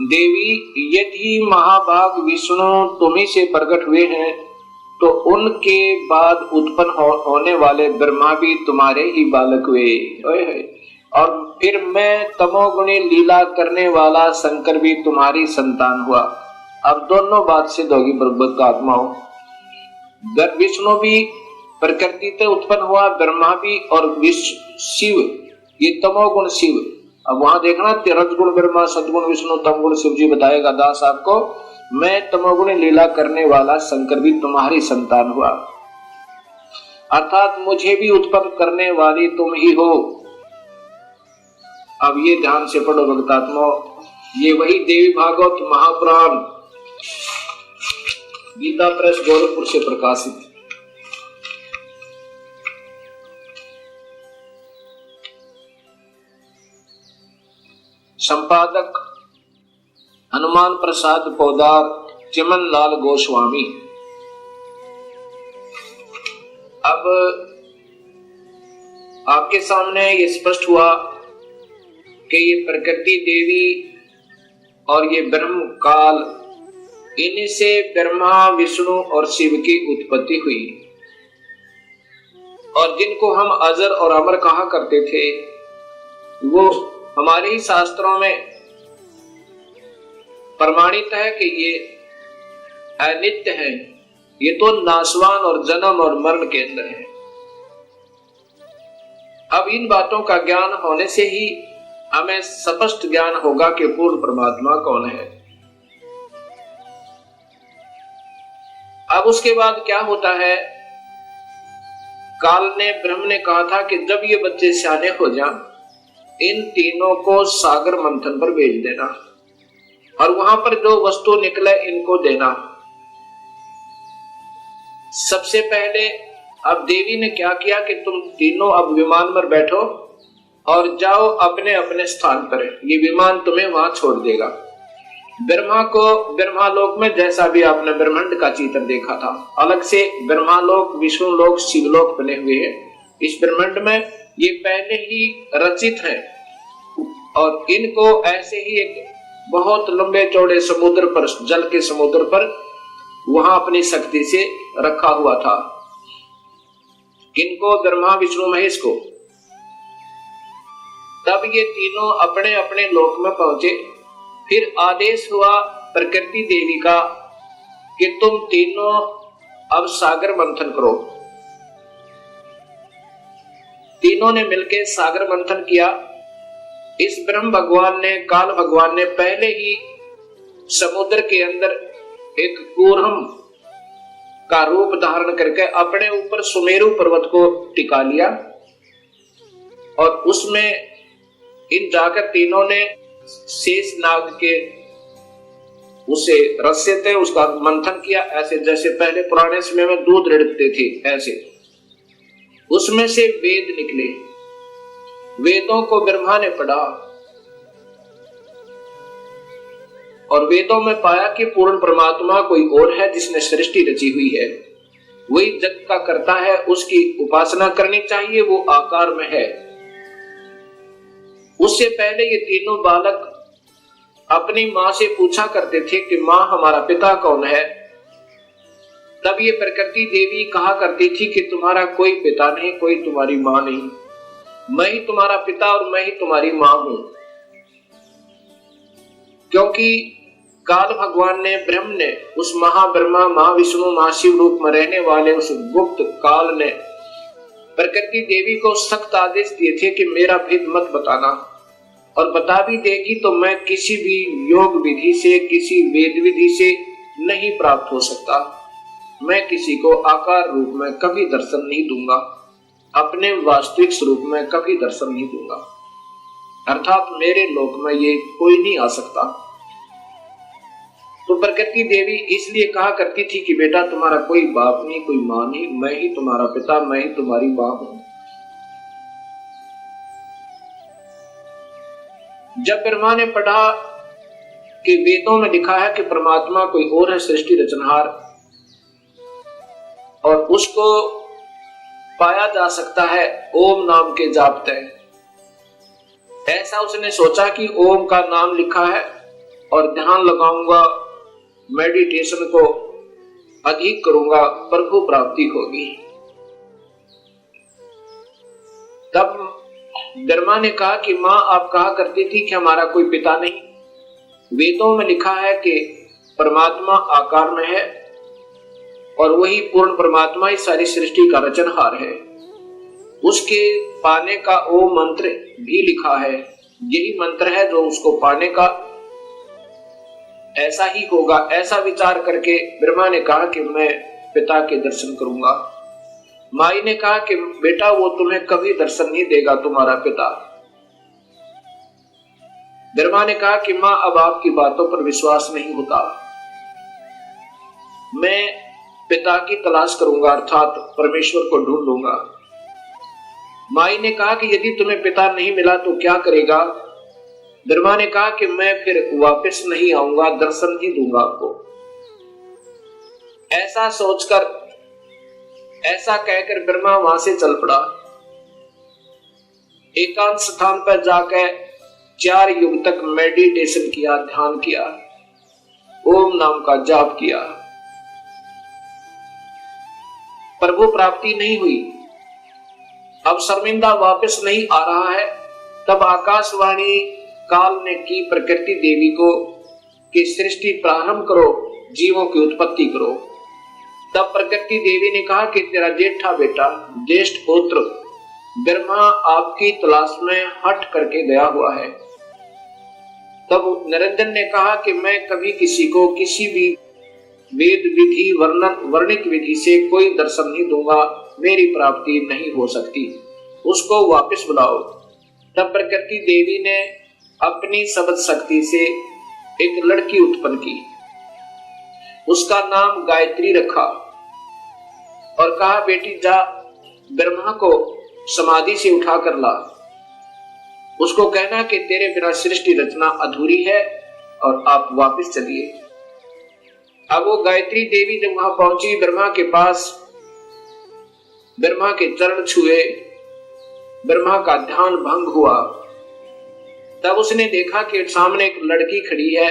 देवी यदि महाभाग विष्णु तुम्ही से प्रकट हुए हैं, तो उनके बाद उत्पन्न होने वाले ब्रह्मा भी तुम्हारे ही बालक हुए। और फिर मैं तमोगुणी लीला करने वाला शंकर भी तुम्हारी संतान हुआ। अब दोनों बात सिद्ध होगी भगवत का आत्मा हो। विष्णु भी प्रकृति से उत्पन्न हुआ, ब्रह्मा भी, और शिव ये तमोगुण शिव। अब वहां देखना, रजगुण ब्रह्मा, सदगुण विष्णु, तमगुण शिव जी बताएगा दास आपको। मैं तमोगुण लीला करने वाला शंकर भी तुम्हारी संतान हुआ, अर्थात मुझे भी उत्पन्न करने वाली तुम ही हो। अब ये ध्यान से पढ़ो भक्तात्मा, ये वही देवी भागवत महापुराण गीता प्रेस गोरखपुर से प्रकाशित। संपादक हनुमान प्रसाद पोदार, चिमन लाल गोस्वामी। अब आपके सामने ये स्पष्ट हुआ कि ये प्रकृति देवी और ये ब्रह्म काल, इन्हीं से ब्रह्मा विष्णु और शिव की उत्पत्ति हुई। और जिनको हम अजर और अमर कहा करते थे, वो हमारे ही शास्त्रों में प्रमाणित है कि ये अनित्य है, ये तो नाशवान और जन्म और मरण के अंदर है। अब इन बातों का ज्ञान होने से ही हमें स्पष्ट ज्ञान होगा कि पूर्ण परमात्मा कौन है। अब उसके बाद क्या होता है, काल ने ब्रह्म ने कहा था कि जब ये बच्चे सियाने हो जाएं, इन तीनों को सागर मंथन पर भेज देना और वहां पर जो वस्तु निकले इनको देना। सबसे पहले अब देवी ने क्या किया कि तुम तीनों अब विमान पर बैठो और जाओ अपने अपने स्थान पर, ये विमान तुम्हें वहां छोड़ देगा। ब्रह्मा को ब्रह्मालोक में, जैसा भी आपने ब्रह्मांड का चित्र देखा था, अलग से ब्रह्मालोक, विष्णुलोक, शिवलोक बने हुए हैं। इस ब्रह्मांड में ये पहले ही रचित है और इनको ऐसे ही एक बहुत लंबे चौड़े समुद्र पर, जल के समुद्र पर वहां अपनी शक्ति से रखा हुआ था। किनको? ब्रह्मा, विष्णु, महेश को। तब ये तीनों अपने अपने लोक में पहुंचे। फिर आदेश हुआ प्रकृति देवी का कि तुम तीनों अब सागर मंथन करो। तीनों ने मिलकर सागर मंथन किया। इस ब्रह्म भगवान ने, काल भगवान ने पहले ही समुद्र के अंदर एक कूर्म का रूप धारण करके अपने ऊपर सुमेरु पर्वत को टिका लिया और उसमें इन जाकर तीनों ने शेष नाग के उसे रस्से थे उसका मंथन किया, ऐसे जैसे पहले पुराने समय में दूध रिड़कते थे ऐसे। उसमें से वेद निकले। वेदों को ब्रह्मा ने पढ़ा और वेदों में पाया कि पूर्ण परमात्मा कोई और है जिसने सृष्टि रची हुई है, वही जग का करता है, उसकी उपासना करनी चाहिए, वो आकार में है। उससे पहले ये तीनों बालक अपनी मां से पूछा करते थे कि मां हमारा पिता कौन है। तब ये प्रकृति देवी कहा करती थी कि तुम्हारा कोई पिता नहीं, कोई तुम्हारी मां नहीं, मैं ही तुम्हारा पिता और मैं ही तुम्हारी मां हूं। क्योंकि काल भगवान ने, ब्रह्म ने, उस महाब्रह्मा, महाविष्णु, महाशिव रूप में रहने वाले उस गुप्त काल ने प्रकृति देवी को सख्त आदेश दिए थे कि मेरा भेद मत बताना, और बता भी देगी तो मैं किसी भी योग विधि से, किसी वेद विधि से नहीं प्राप्त हो सकता। मैं किसी को आकार रूप में कभी दर्शन नहीं दूंगा, अपने वास्तविक स्वरूप में कभी दर्शन नहीं दूंगा, अर्थात मेरे लोक में ये कोई नहीं आ सकता। तो प्रकृति देवी इसलिए कहा करती थी कि बेटा तुम्हारा कोई बाप नहीं, कोई मां नहीं, मैं ही तुम्हारा पिता, मैं ही तुम्हारी मां हूं। जब ब्रह्मा ने पढ़ा कि वेदों में लिखा है कि परमात्मा कोई और है, सृष्टि रचनहार, और उसको पाया जा सकता है ओम नाम के जाप से, ऐसा उसने सोचा कि ओम का नाम लिखा है और ध्यान लगाऊंगा, मेडिटेशन को अधिक करूंगा, प्रभु प्राप्ति होगी। तब ब्रह्मा ने कहा कि मां आप कहा करती थी कि हमारा कोई पिता नहीं, वेदों में लिखा है कि परमात्मा आकार में है और वही पूर्ण परमात्मा ही सारी सृष्टि का रचनहार है। उसके पाने का ओम मंत्र भी लिखा है, यही मंत्र है जो उसको पाने का ऐसा ही होगा। ऐसा विचार करके ब्रह्मा ने कहा कि मैं पिता के दर्शन करूंगा। माई ने कहा कि बेटा वो तुम्हें कभी दर्शन नहीं देगा, तुम्हारा पिता। ब्रह्मा ने कहा कि मां अब आपकी बातों पर विश्वास नहीं होता, मैं पिता की तलाश करूंगा, अर्थात परमेश्वर को ढूंढ लूंगा। माई ने कहा कि यदि तुम्हें पिता नहीं मिला तो क्या करेगा? ब्रह्मा ने कहा कि मैं फिर वापस नहीं आऊंगा, दर्शन नहीं दूंगा आपको। ऐसा सोचकर, ऐसा कहकर ब्रह्मा वहां से चल पड़ा। एकांत स्थान पर जाकर 4 युग तक मेडिटेशन किया, ध्यान किया, ओम नाम का जाप किया। प्रभु प्राप्ति नहीं हुई। अब शर्मिंदा वापस नहीं आ रहा है। तब आकाशवाणी काल ने की प्रकृति देवी को कि सृष्टि प्रारंभ करो, जीवों की उत्पत्ति करो। तब प्रकृति देवी ने कहा कि तेरा जेठा बेटा, ज्येष्ठ पुत्र ब्रह्मा आपकी तलाश में हट करके गया हुआ है। तब निरंजन ने कहा कि मैं कभी किसी को किसी भी वेद विधि वर्णित विधि से कोई दर्शन नहीं दूंगा, मेरी प्राप्ति नहीं हो सकती, उसको वापस बुलाओ। तब प्रकृति देवी ने अपनी शब्द शक्ति से एक लड़की उत्पन्न की, उसका नाम गायत्री रखा और कहा बेटी जा ब्रह्मा को समाधि से उठा कर ला, उसको कहना कि तेरे बिना सृष्टि रचना अधूरी है और आप वापस चलिए। अब वो गायत्री देवी जब वहां पहुंची ब्रह्मा के पास, ब्रह्मा के चरण छुए, ब्रह्मा का ध्यान भंग हुआ। तब उसने देखा कि सामने एक लड़की खड़ी है।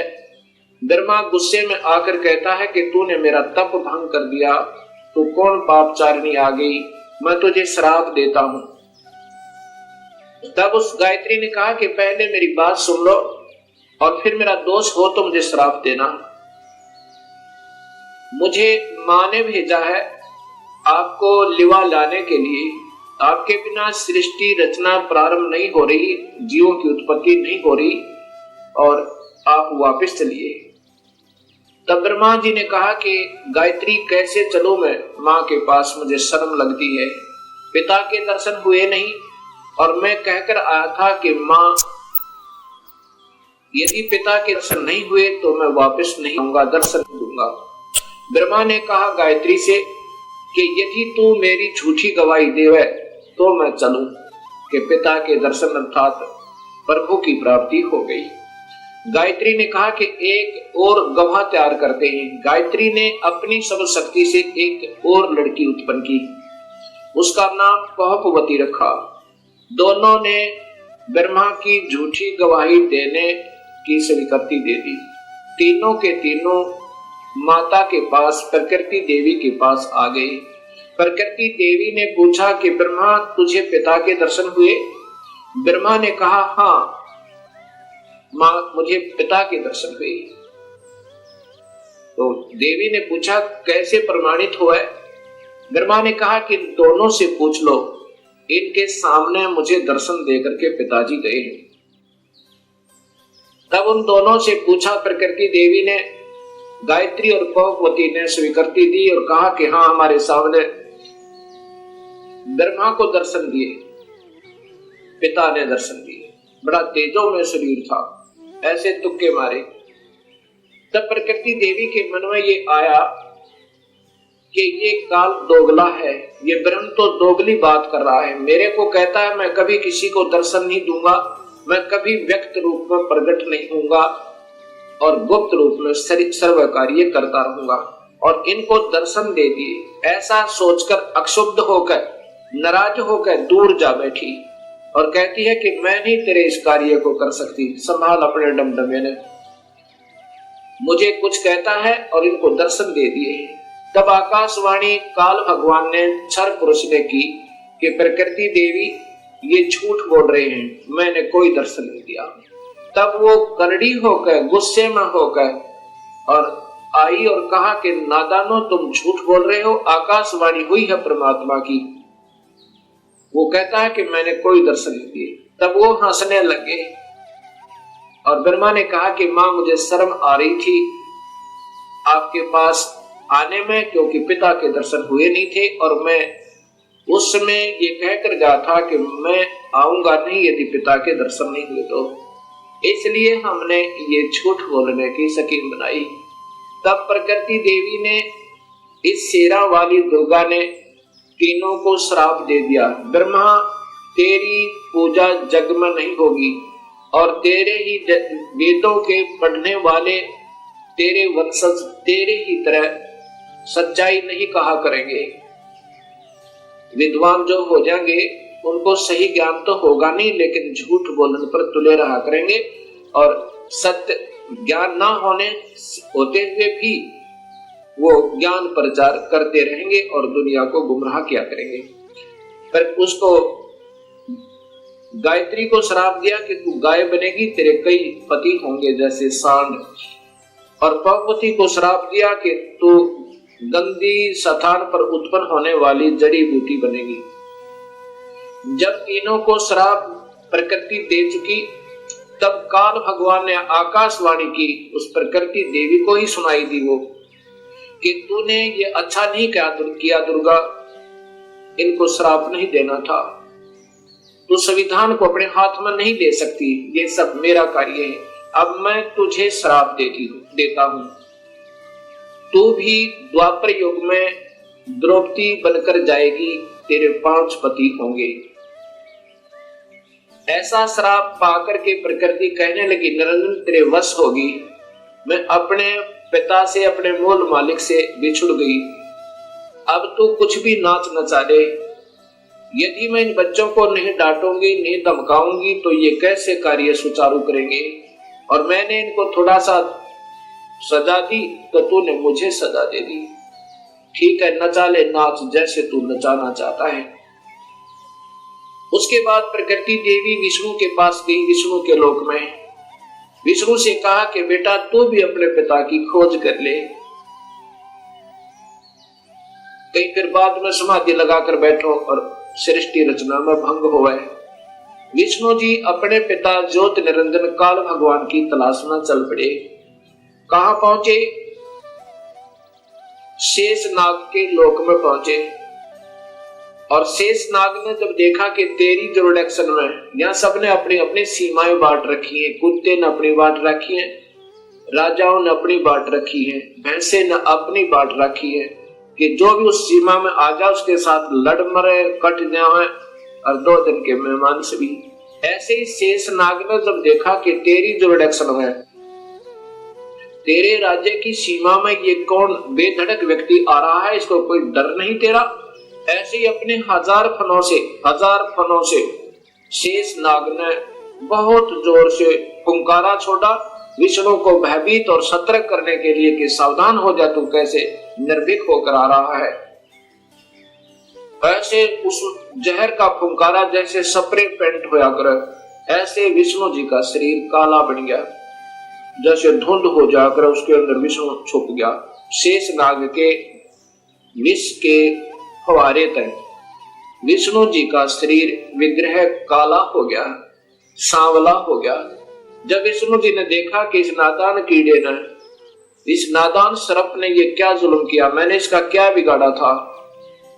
ब्रह्मा गुस्से में आकर कहता है कि तूने मेरा तप भंग कर दिया, तू कौन पापचारिणी आ गई, मैं तुझे श्राप देता हूं। तब उस गायत्री ने कहा कि पहले मेरी बात सुन लो और फिर मेरा दोष हो तो मुझे श्राप देना। मुझे मां ने भेजा है आपको लिवा लाने के लिए, आपके बिना सृष्टि रचना प्रारंभ नहीं हो रही, जीवों की उत्पत्ति नहीं हो रही और आप वापस चलिए। तब ब्रह्मा जी ने कहा कि गायत्री कैसे चलूं मैं, मां के पास मुझे शर्म लगती है, पिता के दर्शन हुए नहीं और मैं कहकर आया था कि मां यदि पिता के दर्शन नहीं हुए तो मैं वापस नहीं आऊंगा, दर्शन दूंगा। ब्रह्मा ने कहा गायत्री से कि यदि तू मेरी झूठी गवाही देवे तो मैं चलूं कि पिता के दर्शन अर्थात प्रभु की प्राप्ति हो गई। गायत्री ने कहा कि एक और गवाह तैयार करते हैं। गायत्री ने अपनी सब शक्ति से एक और लड़की उत्पन्न की, उसका नाम कौपवती रखा। दोनों ने ब्रह्मा की झूठी गवाही देने की स्वीकृति दे दी। तीनों के तीनों माता के पास प्रकृति देवी के पास आ गए। प्रकृति देवी ने पूछा कि ब्रह्मा तुझे पिता के दर्शन हुए? ब्रह्मा ने कहा हाँ मां मुझे पिता के दर्शन हुए। तो देवी ने पूछा कैसे प्रमाणित हुआ है? ब्रह्मा ने कहा कि दोनों से पूछ लो, इनके सामने मुझे दर्शन देकर के पिताजी गए हैं। तब उन दोनों से पूछा, प्रकृति देवी ने, गायत्री और कौपवती ने स्वीकृति दी और कहा कि हाँ हमारे सामने ब्रह्मा को दर्शन दिए, पिता ने दर्शन दिए, बड़ा तेजो में शरीर था, ऐसे तुक्के मारे। तब प्रकृति देवी के मन में ये आया कि ये काल दोगला है, ये ब्रह्म तो दोगली बात कर रहा है, मेरे को कहता है मैं कभी किसी को दर्शन नहीं दूंगा, मैं कभी व्यक्त रूप में प्रकट नहीं होऊंगा और गुप्त रूप में सर्व कार्य करता रहूंगा, और इनको दर्शन दे दिए। ऐसा सोचकर अक्षुब्ध होकर नाराज होकर दूर जा बैठी और कहती है कि मैं नहीं तेरे इस कार्य को कर सकती, संभाल अपने डमडमे ने, मुझे कुछ कहता है और इनको दर्शन दे दिए। तब आकाशवाणी काल भगवान ने क्षर पुरुष ने की कि प्रकृति देवी ये झूठ बोल रहे हैं, मैंने कोई दर्शन नहीं दिया। तब वो करड़ी होकर गुस्से में होकर और आई और कहा कि नादानो तुम झूठ बोल रहे हो, आकाशवाणी हुई है परमात्मा की, वो कहता है कि मैंने कोई दर्शन नहीं दिए। तब वो हंसने लगे और ब्रह्मा ने कहा कि मां मुझे शर्म आ रही थी आपके पास आने में, क्योंकि पिता के दर्शन हुए नहीं थे और मैं उस समय ये कहकर गया था कि मैं आऊंगा नहीं यदि पिता के दर्शन नहीं हुए तो, इसलिए हमने ये झूठ बोलने की स्कीम बनाई। तब प्रकृति देवी ने, इस शेरा वाली दुर्गा ने तीनों को श्राप दे दिया, ब्रह्मा तेरी पूजा जग में नहीं होगी और तेरे ही वेदों के पढ़ने वाले तेरे वंशज तेरे ही तरह सच्चाई नहीं कहा करेंगे, विद्वान जो हो जाएंगे उनको सही ज्ञान तो होगा नहीं लेकिन झूठ बोलने पर तुले रहा करेंगे और सत्य ज्ञान ना होते हुए भी वो ज्ञान प्रचार करते रहेंगे और दुनिया को गुमराह किया करेंगे। पर उसको गायत्री को श्राप दिया कि तू गाय बनेगी, तेरे कई पति होंगे जैसे सांड, और कौपवती को श्राप दिया कि तू गंदी स्थान पर उत्पन्न होने वाली जड़ी बूटी बनेगी। जब तीनों को श्राप प्रकृति दे चुकी, तब काल भगवान ने आकाशवाणी की, उस प्रकृति देवी को ही सुनाई दी वो, कि तूने ये अच्छा नहीं किया दुर्गा, इनको श्राप नहीं देना था, तू संविधान को अपने हाथ में नहीं ले सकती, ये सब मेरा कार्य है, अब मैं तुझे श्राप देता हूं। तू भी द्वापर युग में द्रौपदी बनकर जाएगी, तेरे 5 पति होंगे। ऐसा श्राप पाकर के प्रकृति कहने लगी, निरंजन तेरे वश होगी, मैं अपने पिता से, अपने मूल मालिक से बिछुड़ गई, अब तू कुछ भी नाच नचा दे, यदि मैं इन बच्चों को नहीं डांटूंगी, नहीं धमकाऊंगी, तो ये कैसे कार्य सुचारू करेंगे, और मैंने इनको थोड़ा सा सजा दी तो तूने मुझे सजा दे दी, ठीक है नचा ले, नाच जैसे तू नचाना चाहता है। उसके बाद प्रकृति देवी विष्णु के पास गई, विष्णु के लोक में विष्णु से कहा कि बेटा तू भी अपने पिता की खोज कर ले, कहीं फिर बाद में समाधि लगाकर बैठो और सृष्टि रचना में भंग होवे। विष्णु जी अपने पिता ज्योत निरंजन काल भगवान की तलाश में चल पड़े। कहां पहुंचे? शेष नाग के लोक में पहुंचे, और शेष नाग ने जब देखा कि तेरी जुरिडिक्शन में यहाँ सबने अपनी अपनी सीमाएं बांट रखी हैं, कुत्ते ने अपनी बांट रखी है, राजाओं ने अपनी बांट रखी है, भैंसे ने अपनी बांट रखी है, कि जो भी उस सीमा में आ जाए उसके साथ लड़ मरे, कट जाए, और 2 दिन के मेहमान से भी। ऐसे ही शेष नाग ने जब देखा कि तेरी जुरिडिक्शन में, तेरे राज्य की सीमा में ये कौन बेधड़क व्यक्ति आ रहा है, इसको कोई डर नहीं तेरा, ऐसे ही अपने 1000 फनों से शेष नाग ने बहुत जोर से पुकारा छोड़ा, विष्णु को भयभीत और सतर्क करने के लिए कि सावधान हो जा, तू कैसे निर्भीक होकर आ रहा है। ऐसे उस जहर का पुकारा जैसे स्प्रे पेंट होया कर, ऐसे विष्णु जी का शरीर काला बन गया, जैसे धुंध हो जाकर उसके अंदर विष्णु छुप गया। शेष नाग के विष के फवारे तक विष्णु जी का शरीर विग्रह काला हो गया, सांवला हो गया। जब विष्णु जी ने देखा कि इस नादान कीड़े ने, इस नादान सर्प ने ये क्या जुल्म किया, मैंने इसका क्या बिगाड़ा था,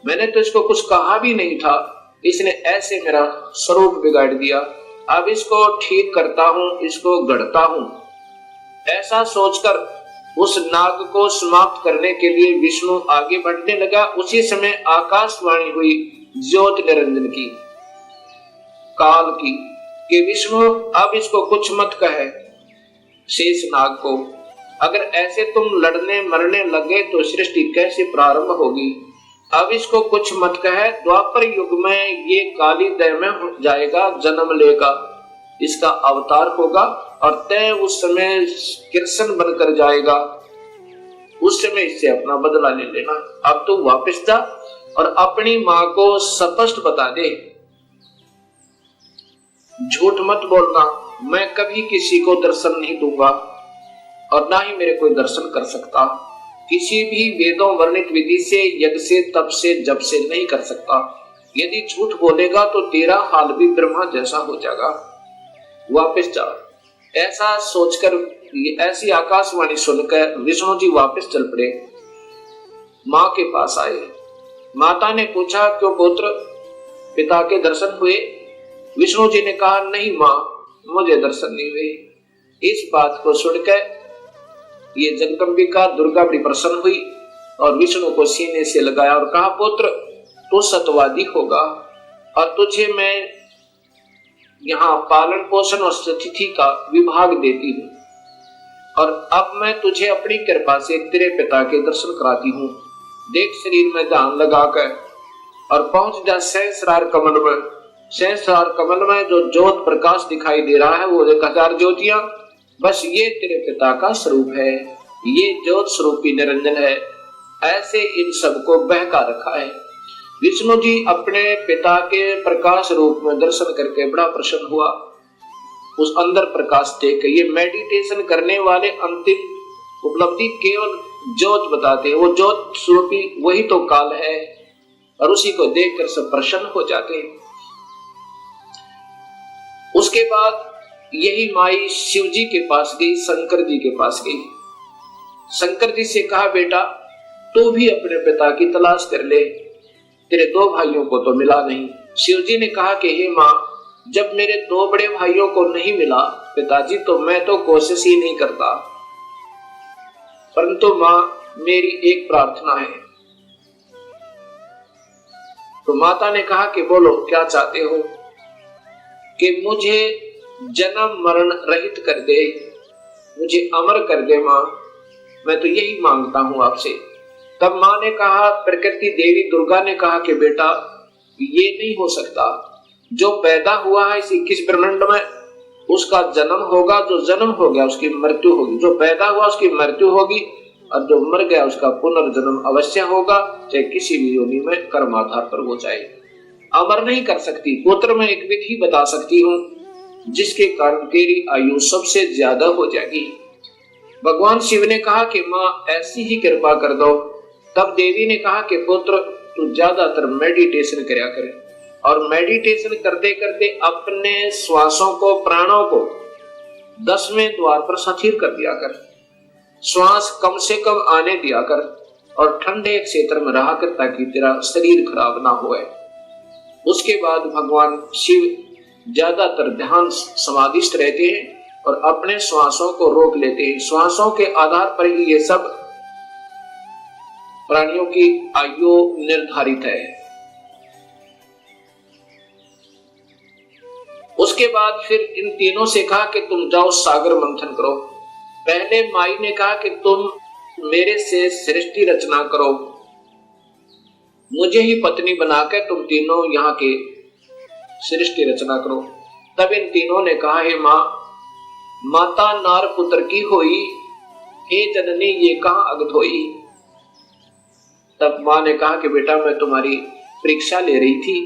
मैंने तो इसको कुछ कहा भी नहीं था, इसने ऐसे मेरा स्वरूप बिगाड़ दिया, अब इसको ठीक करता हूं, इसको गढ़ता हूं। ऐसा सोचकर उस नाग को समाप्त करने के लिए विष्णु आगे बढ़ने लगा। उसी समय आकाशवाणी हुई ज्योत निरंजन की, काल की, कि विष्णु अब इसको कुछ मत कहे शेष नाग को, अगर ऐसे तुम लड़ने मरने लगे तो सृष्टि कैसे प्रारंभ होगी, अब इसको कुछ मत कहे, द्वापर युग में ये काली देह में जाएगा, जन्म लेगा, इसका अवतार होगा, और तय उस समय कृष्ण बनकर जाएगा, उस समय इससे अपना बदला ले लेना। अब तू वापस जा और अपनी माँ को स्पष्ट बता दे, झूठ मत बोलना, मैं कभी किसी को दर्शन नहीं दूंगा और ना ही मेरे कोई दर्शन कर सकता, किसी भी वेदों वर्णित विधि से, यज्ञ से, तप से, जप से नहीं कर सकता। यदि झूठ बोलेगा तो तेरा हाल भी ब्रह्मा जैसा हो जाएगा, वापस जा। ऐसा सोचकर, ऐसी आकाशवाणी सुनकर विष्णु जी वापस चल पड़े, माँ के पास आए। माता ने पूछा, क्यों पुत्र, पिता के दर्शन हुए? विष्णु जी ने कहा, नहीं माँ, मुझे दर्शन नहीं हुए। इस बात को सुनकर ये जगदंबिका दुर्गा बड़ी प्रसन्न हुई और विष्णु को सीने से लगाया और कहा, पुत्र तू सतवादी होगा और तुझे मैं यहाँ पालन पोषण और स्थिति का विभाग देती हूँ, और अब मैं तुझे अपनी कृपा से तेरे पिता के दर्शन कराती हूँ। देख शरीर में ध्यान लगाकर और पहुंच जा सहस्रार कमल में। सहस्रार कमल में जो ज्योत प्रकाश दिखाई दे रहा है वो 1000 ज्योतियां, बस ये तेरे पिता का स्वरूप है, ये ज्योत स्वरूपी निरंजन है। ऐसे इन सबको बहका रखा है। विष्णु जी अपने पिता के प्रकाश रूप में दर्शन करके बड़ा प्रसन्न हुआ। उस अंदर प्रकाश देख के, ये मेडिटेशन करने वाले अंतिम उपलब्धि केवल ज्योत बताते हैं, वो ज्योत स्वरूपी वही तो काल है, और उसी को देखकर सब प्रसन्न हो जाते हैं। उसके बाद यही माई शिव जी के पास गई, शंकर जी के पास गई। शंकर जी से कहा, बेटा तू भी अपने पिता की तलाश कर ले, तेरे 2 भाइयों को तो मिला नहीं। शिव जी ने कहा कि हे माँ, जब मेरे 2 बड़े भाइयों को नहीं मिला पिताजी, तो मैं तो कोशिश ही नहीं करता, परंतु माँ मेरी एक प्रार्थना है। तो माता ने कहा कि बोलो क्या चाहते हो? कि मुझे जन्म मरण रहित कर दे, मुझे अमर कर दे माँ, मैं तो यही मांगता हूं आपसे। तब माँ ने कहा, प्रकृति देवी दुर्गा ने कहा कि बेटा ये नहीं हो सकता, जो पैदा हुआ है इस 21 ब्रह्मांड में उसका जन्म होगा, जो जन्म हो गया उसकी मृत्यु होगी, जो पैदा हुआ उसकी मृत्यु होगी, और जो मर गया उसका पुनर्जन्म अवश्य होगा, चाहे किसी भी योनि में कर्म आधार पर हो जाए। अमर नहीं कर सकती। पुत्र में एक विधि बता सकती हूँ जिसके कारण तेरी आयु सबसे ज्यादा हो जाएगी। भगवान शिव ने कहा कि माँ ऐसी ही कृपा कर दो। तब देवी ने कहा कि पुत्र तू ज्यादातर मेडिटेशन करया करे, और मेडिटेशन करते करते अपने श्वासों को, प्राणों को 10वें द्वार पर स्थिर कर दिया कर, श्वास कम से कम आने दिया कर, और ठंडे क्षेत्र में रहा कर ताकि तेरा शरीर खराब ना होए। उसके बाद भगवान शिव ज्यादातर ध्यान समाधिस्थ रहते हैं और अपने श्वासों को रोक लेते हैं। श्वासों के आधार पर ही ये सब प्राणियों की आयु निर्धारित है। उसके बाद फिर इन तीनों से कहा कि तुम जाओ सागर मंथन करो। पहले माई ने कहा कि तुम मेरे से सृष्टि रचना करो, मुझे ही पत्नी बनाकर तुम तीनों यहाँ के सृष्टि रचना करो। तब इन तीनों ने कहा, हे माँ, माता नार पुत्र की होई, हे जननी ये कहाँ अगत होई। तब माँ ने कहा कि बेटा मैं तुम्हारी परीक्षा ले रही थी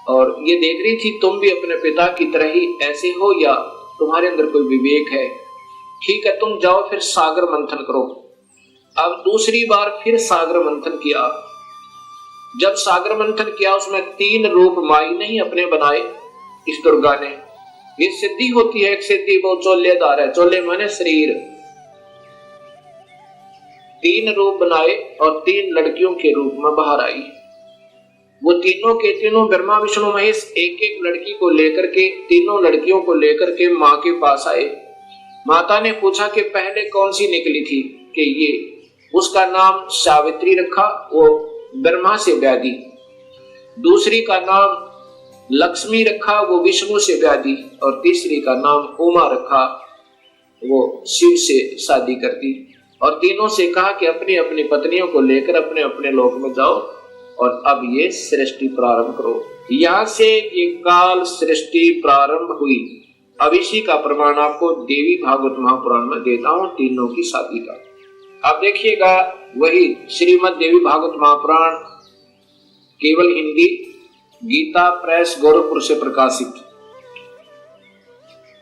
और ये देख रही थी तुम भी अपने पिता की तरह ही ऐसे हो या तुम्हारे अंदर कोई विवेक है। ठीक है, तुम जाओ फिर सागर मंथन करो। अब दूसरी बार फिर सागर मंथन किया। जब सागर मंथन किया उसमें 3 रूप माई नहीं अपने बनाए इस दुर्गा ने। ये सिद्धि होती है, एक सिद्धि वो चोलेदार है, चोले माने शरीर। 3 रूप बनाए और 3 लड़कियों के रूप में बाहर आई। वो तीनों के तीनों ब्रह्मा विष्णु महेश एक एक लड़की को लेकर के, तीनों लड़कियों को लेकर के माँ के पास आए। माता ने पूछा कि पहले कौन सी निकली थी? कि ये, उसका नाम सावित्री रखा, वो ब्रह्मा से ब्याह दी। दूसरी का नाम लक्ष्मी रखा, वो विष्णु से ब्याह दी। और तीसरी का नाम उमा रखा, वो शिव से शादी कर दी। और तीनों से कहा कि अपनी अपनी पत्नियों को लेकर अपने अपने लोक में जाओ और अब ये सृष्टि प्रारंभ करो। यहां से ये काल सृष्टि प्रारंभ हुई। अब इसी का प्रमाण आपको देवी भागवत महापुराण में देता हूं, तीनों की शादी का। अब देखिएगा, वही श्रीमद देवी भागवत महापुराण केवल हिंदी, गीता प्रेस गोरखपुर से प्रकाशित,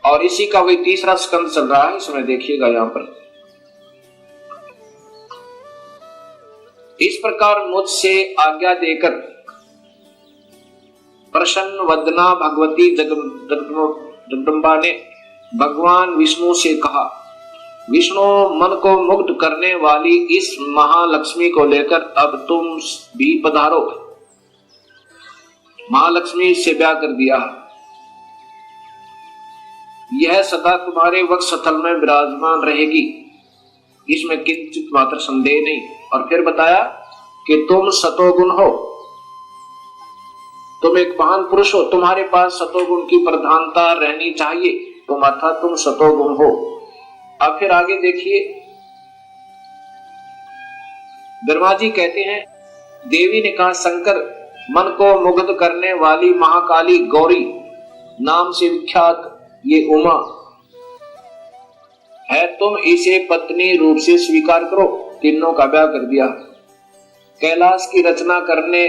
और इसी का वही 3रा स्कंद चल रहा है। इसमें देखिएगा यहाँ पर इस प्रकार मुझसे आज्ञा देकर प्रसन्न वदना भगवती जगदम्बा ने भगवान विष्णु से कहा, विष्णु मन को मुग्ध करने वाली इस महालक्ष्मी को लेकर अब तुम भी पधारो। महालक्ष्मी से ब्याह कर दिया, यह सदा तुम्हारे वक्षस्थल में विराजमान रहेगी, इसमें किंचित मात्र संदेह नहीं। और फिर बताया कि तुम सतोगुण हो, तुम एक महान पुरुष हो, तुम्हारे पास सतोगुण की प्रधानता रहनी चाहिए, तुम अर्थात तुम सतोगुण हो। अब फिर आगे देखिए, ब्रह्मा जी कहते हैं, देवी ने कहा, शंकर मन को मुग्ध करने वाली महाकाली गौरी नाम से विख्यात ये उमा है, तुम इसे पत्नी रूप से स्वीकार करो। तीनों का ब्याह कर दिया। कैलाश की रचना करने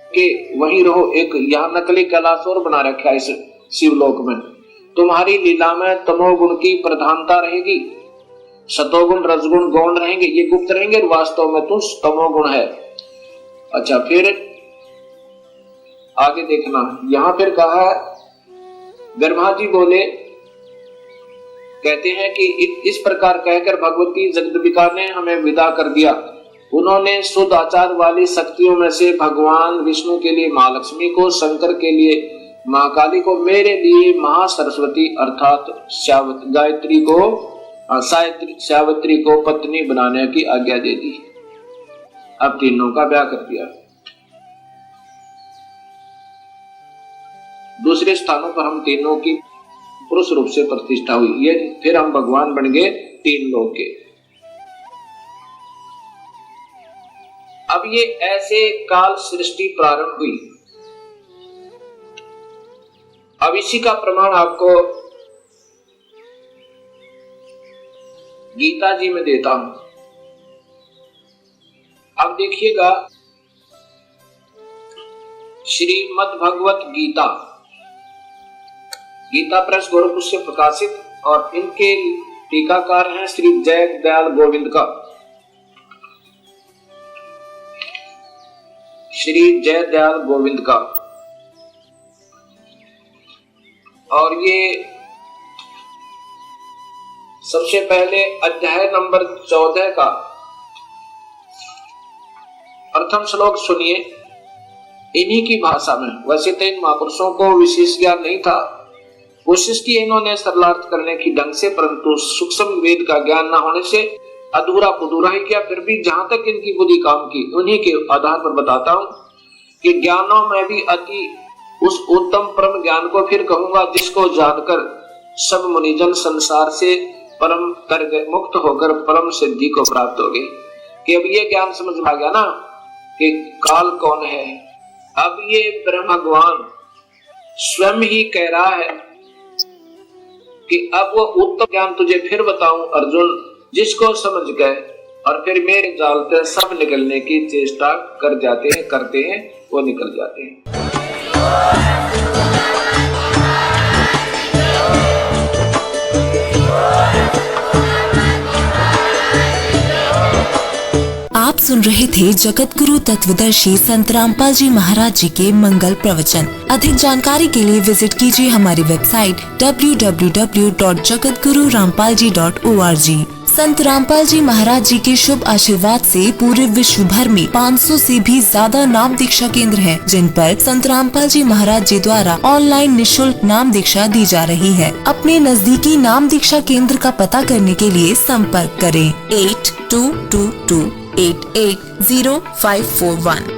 के वहीं रहो। एक यहाँ नकली कैलाश और बना रखा है इस शिवलोक में। तुम्हारी लीला में तमोगुण की प्रधानता रहेगी, सतोगुण रजगुण गौण रहेंगे, ये गुप्त रहेंगे, वास्तव में तुम तमोगुण है। अच्छा, फिर आगे देखना, यहाँ फिर कहा ब्रह्मा जी बोले, कहते हैं कि इस प्रकार कहकर भगवती जगदम्बिका ने हमें विदा कर दिया। उन्होंने शुद्ध आचार वाली शक्तियों में से भगवान विष्णु के लिए माँ लक्ष्मी को, शंकर के लिए माँ काली को, मेरे लिए महासरस्वती अर्थात सावित्री को पत्नी बनाने की आज्ञा दे दी। अब तीनों का ब्याह कर दिया। दूसरे स्थानों पर हम तीनों की पुरुष रूप से प्रतिष्ठा हुई। ये फिर हम भगवान बन गए तीन लोग के। अब ये ऐसे काल सृष्टि प्रारंभ हुई। अब इसी का प्रमाण आपको गीता जी में देता हूं। अब देखिएगा, श्रीमद् भगवत गीता, गीता प्रेस गोरखपुर से प्रकाशित, और इनके टीकाकार हैं श्री जय दयाल गोविंद का, श्री जय दयाल गोविंद का। और ये सबसे पहले अध्याय नंबर 14 का प्रथम श्लोक सुनिए इन्हीं की भाषा में। वैसे तो इन महापुरुषों को विशेष ज्ञान नहीं था, कोशिश की इन्होंने सरलार्थ करने की ढंग से, परंतु सूक्ष्म वेद का ज्ञान न होने से अधूरा पुधूरा ही किया। फिर भी जहां तक इनकी बुद्धि काम की उन्हीं के आधार पर बताता हूं कि ज्ञानों में भी अति उस उत्तम परम ज्ञान को फिर कहूंगा जिसको जानकर सब मुनिजन संसार से परम कर मुक्त होकर परम सिद्धि को प्राप्त हो गए। कि अब ये ज्ञान समझ में आ गया ना कि काल कौन है। अब ये ब्रह्म भगवान स्वयं ही कह रहा है कि अब वो उत्तम ज्ञान तुझे फिर बताऊं अर्जुन, जिसको समझ गए और फिर मेरे जाल से सब निकलने की चेष्टा कर जाते हैं, करते हैं, वो निकल जाते हैं। आप सुन रहे थे जगत गुरु तत्वदर्शी संत रामपाल जी महाराज जी के मंगल प्रवचन। अधिक जानकारी के लिए विजिट कीजिए हमारी वेबसाइट www.jagatgururampalji.org। संत रामपाल जी महाराज जी के शुभ आशीर्वाद से पूरे विश्व भर में 500 से भी ज्यादा नाम दीक्षा केंद्र हैं, जिन पर संत रामपाल जी महाराज जी द्वारा ऑनलाइन निशुल्क नाम दीक्षा दी जा रही है। अपने नजदीकी नाम दीक्षा केंद्र का पता करने के लिए संपर्क करें 8222880541।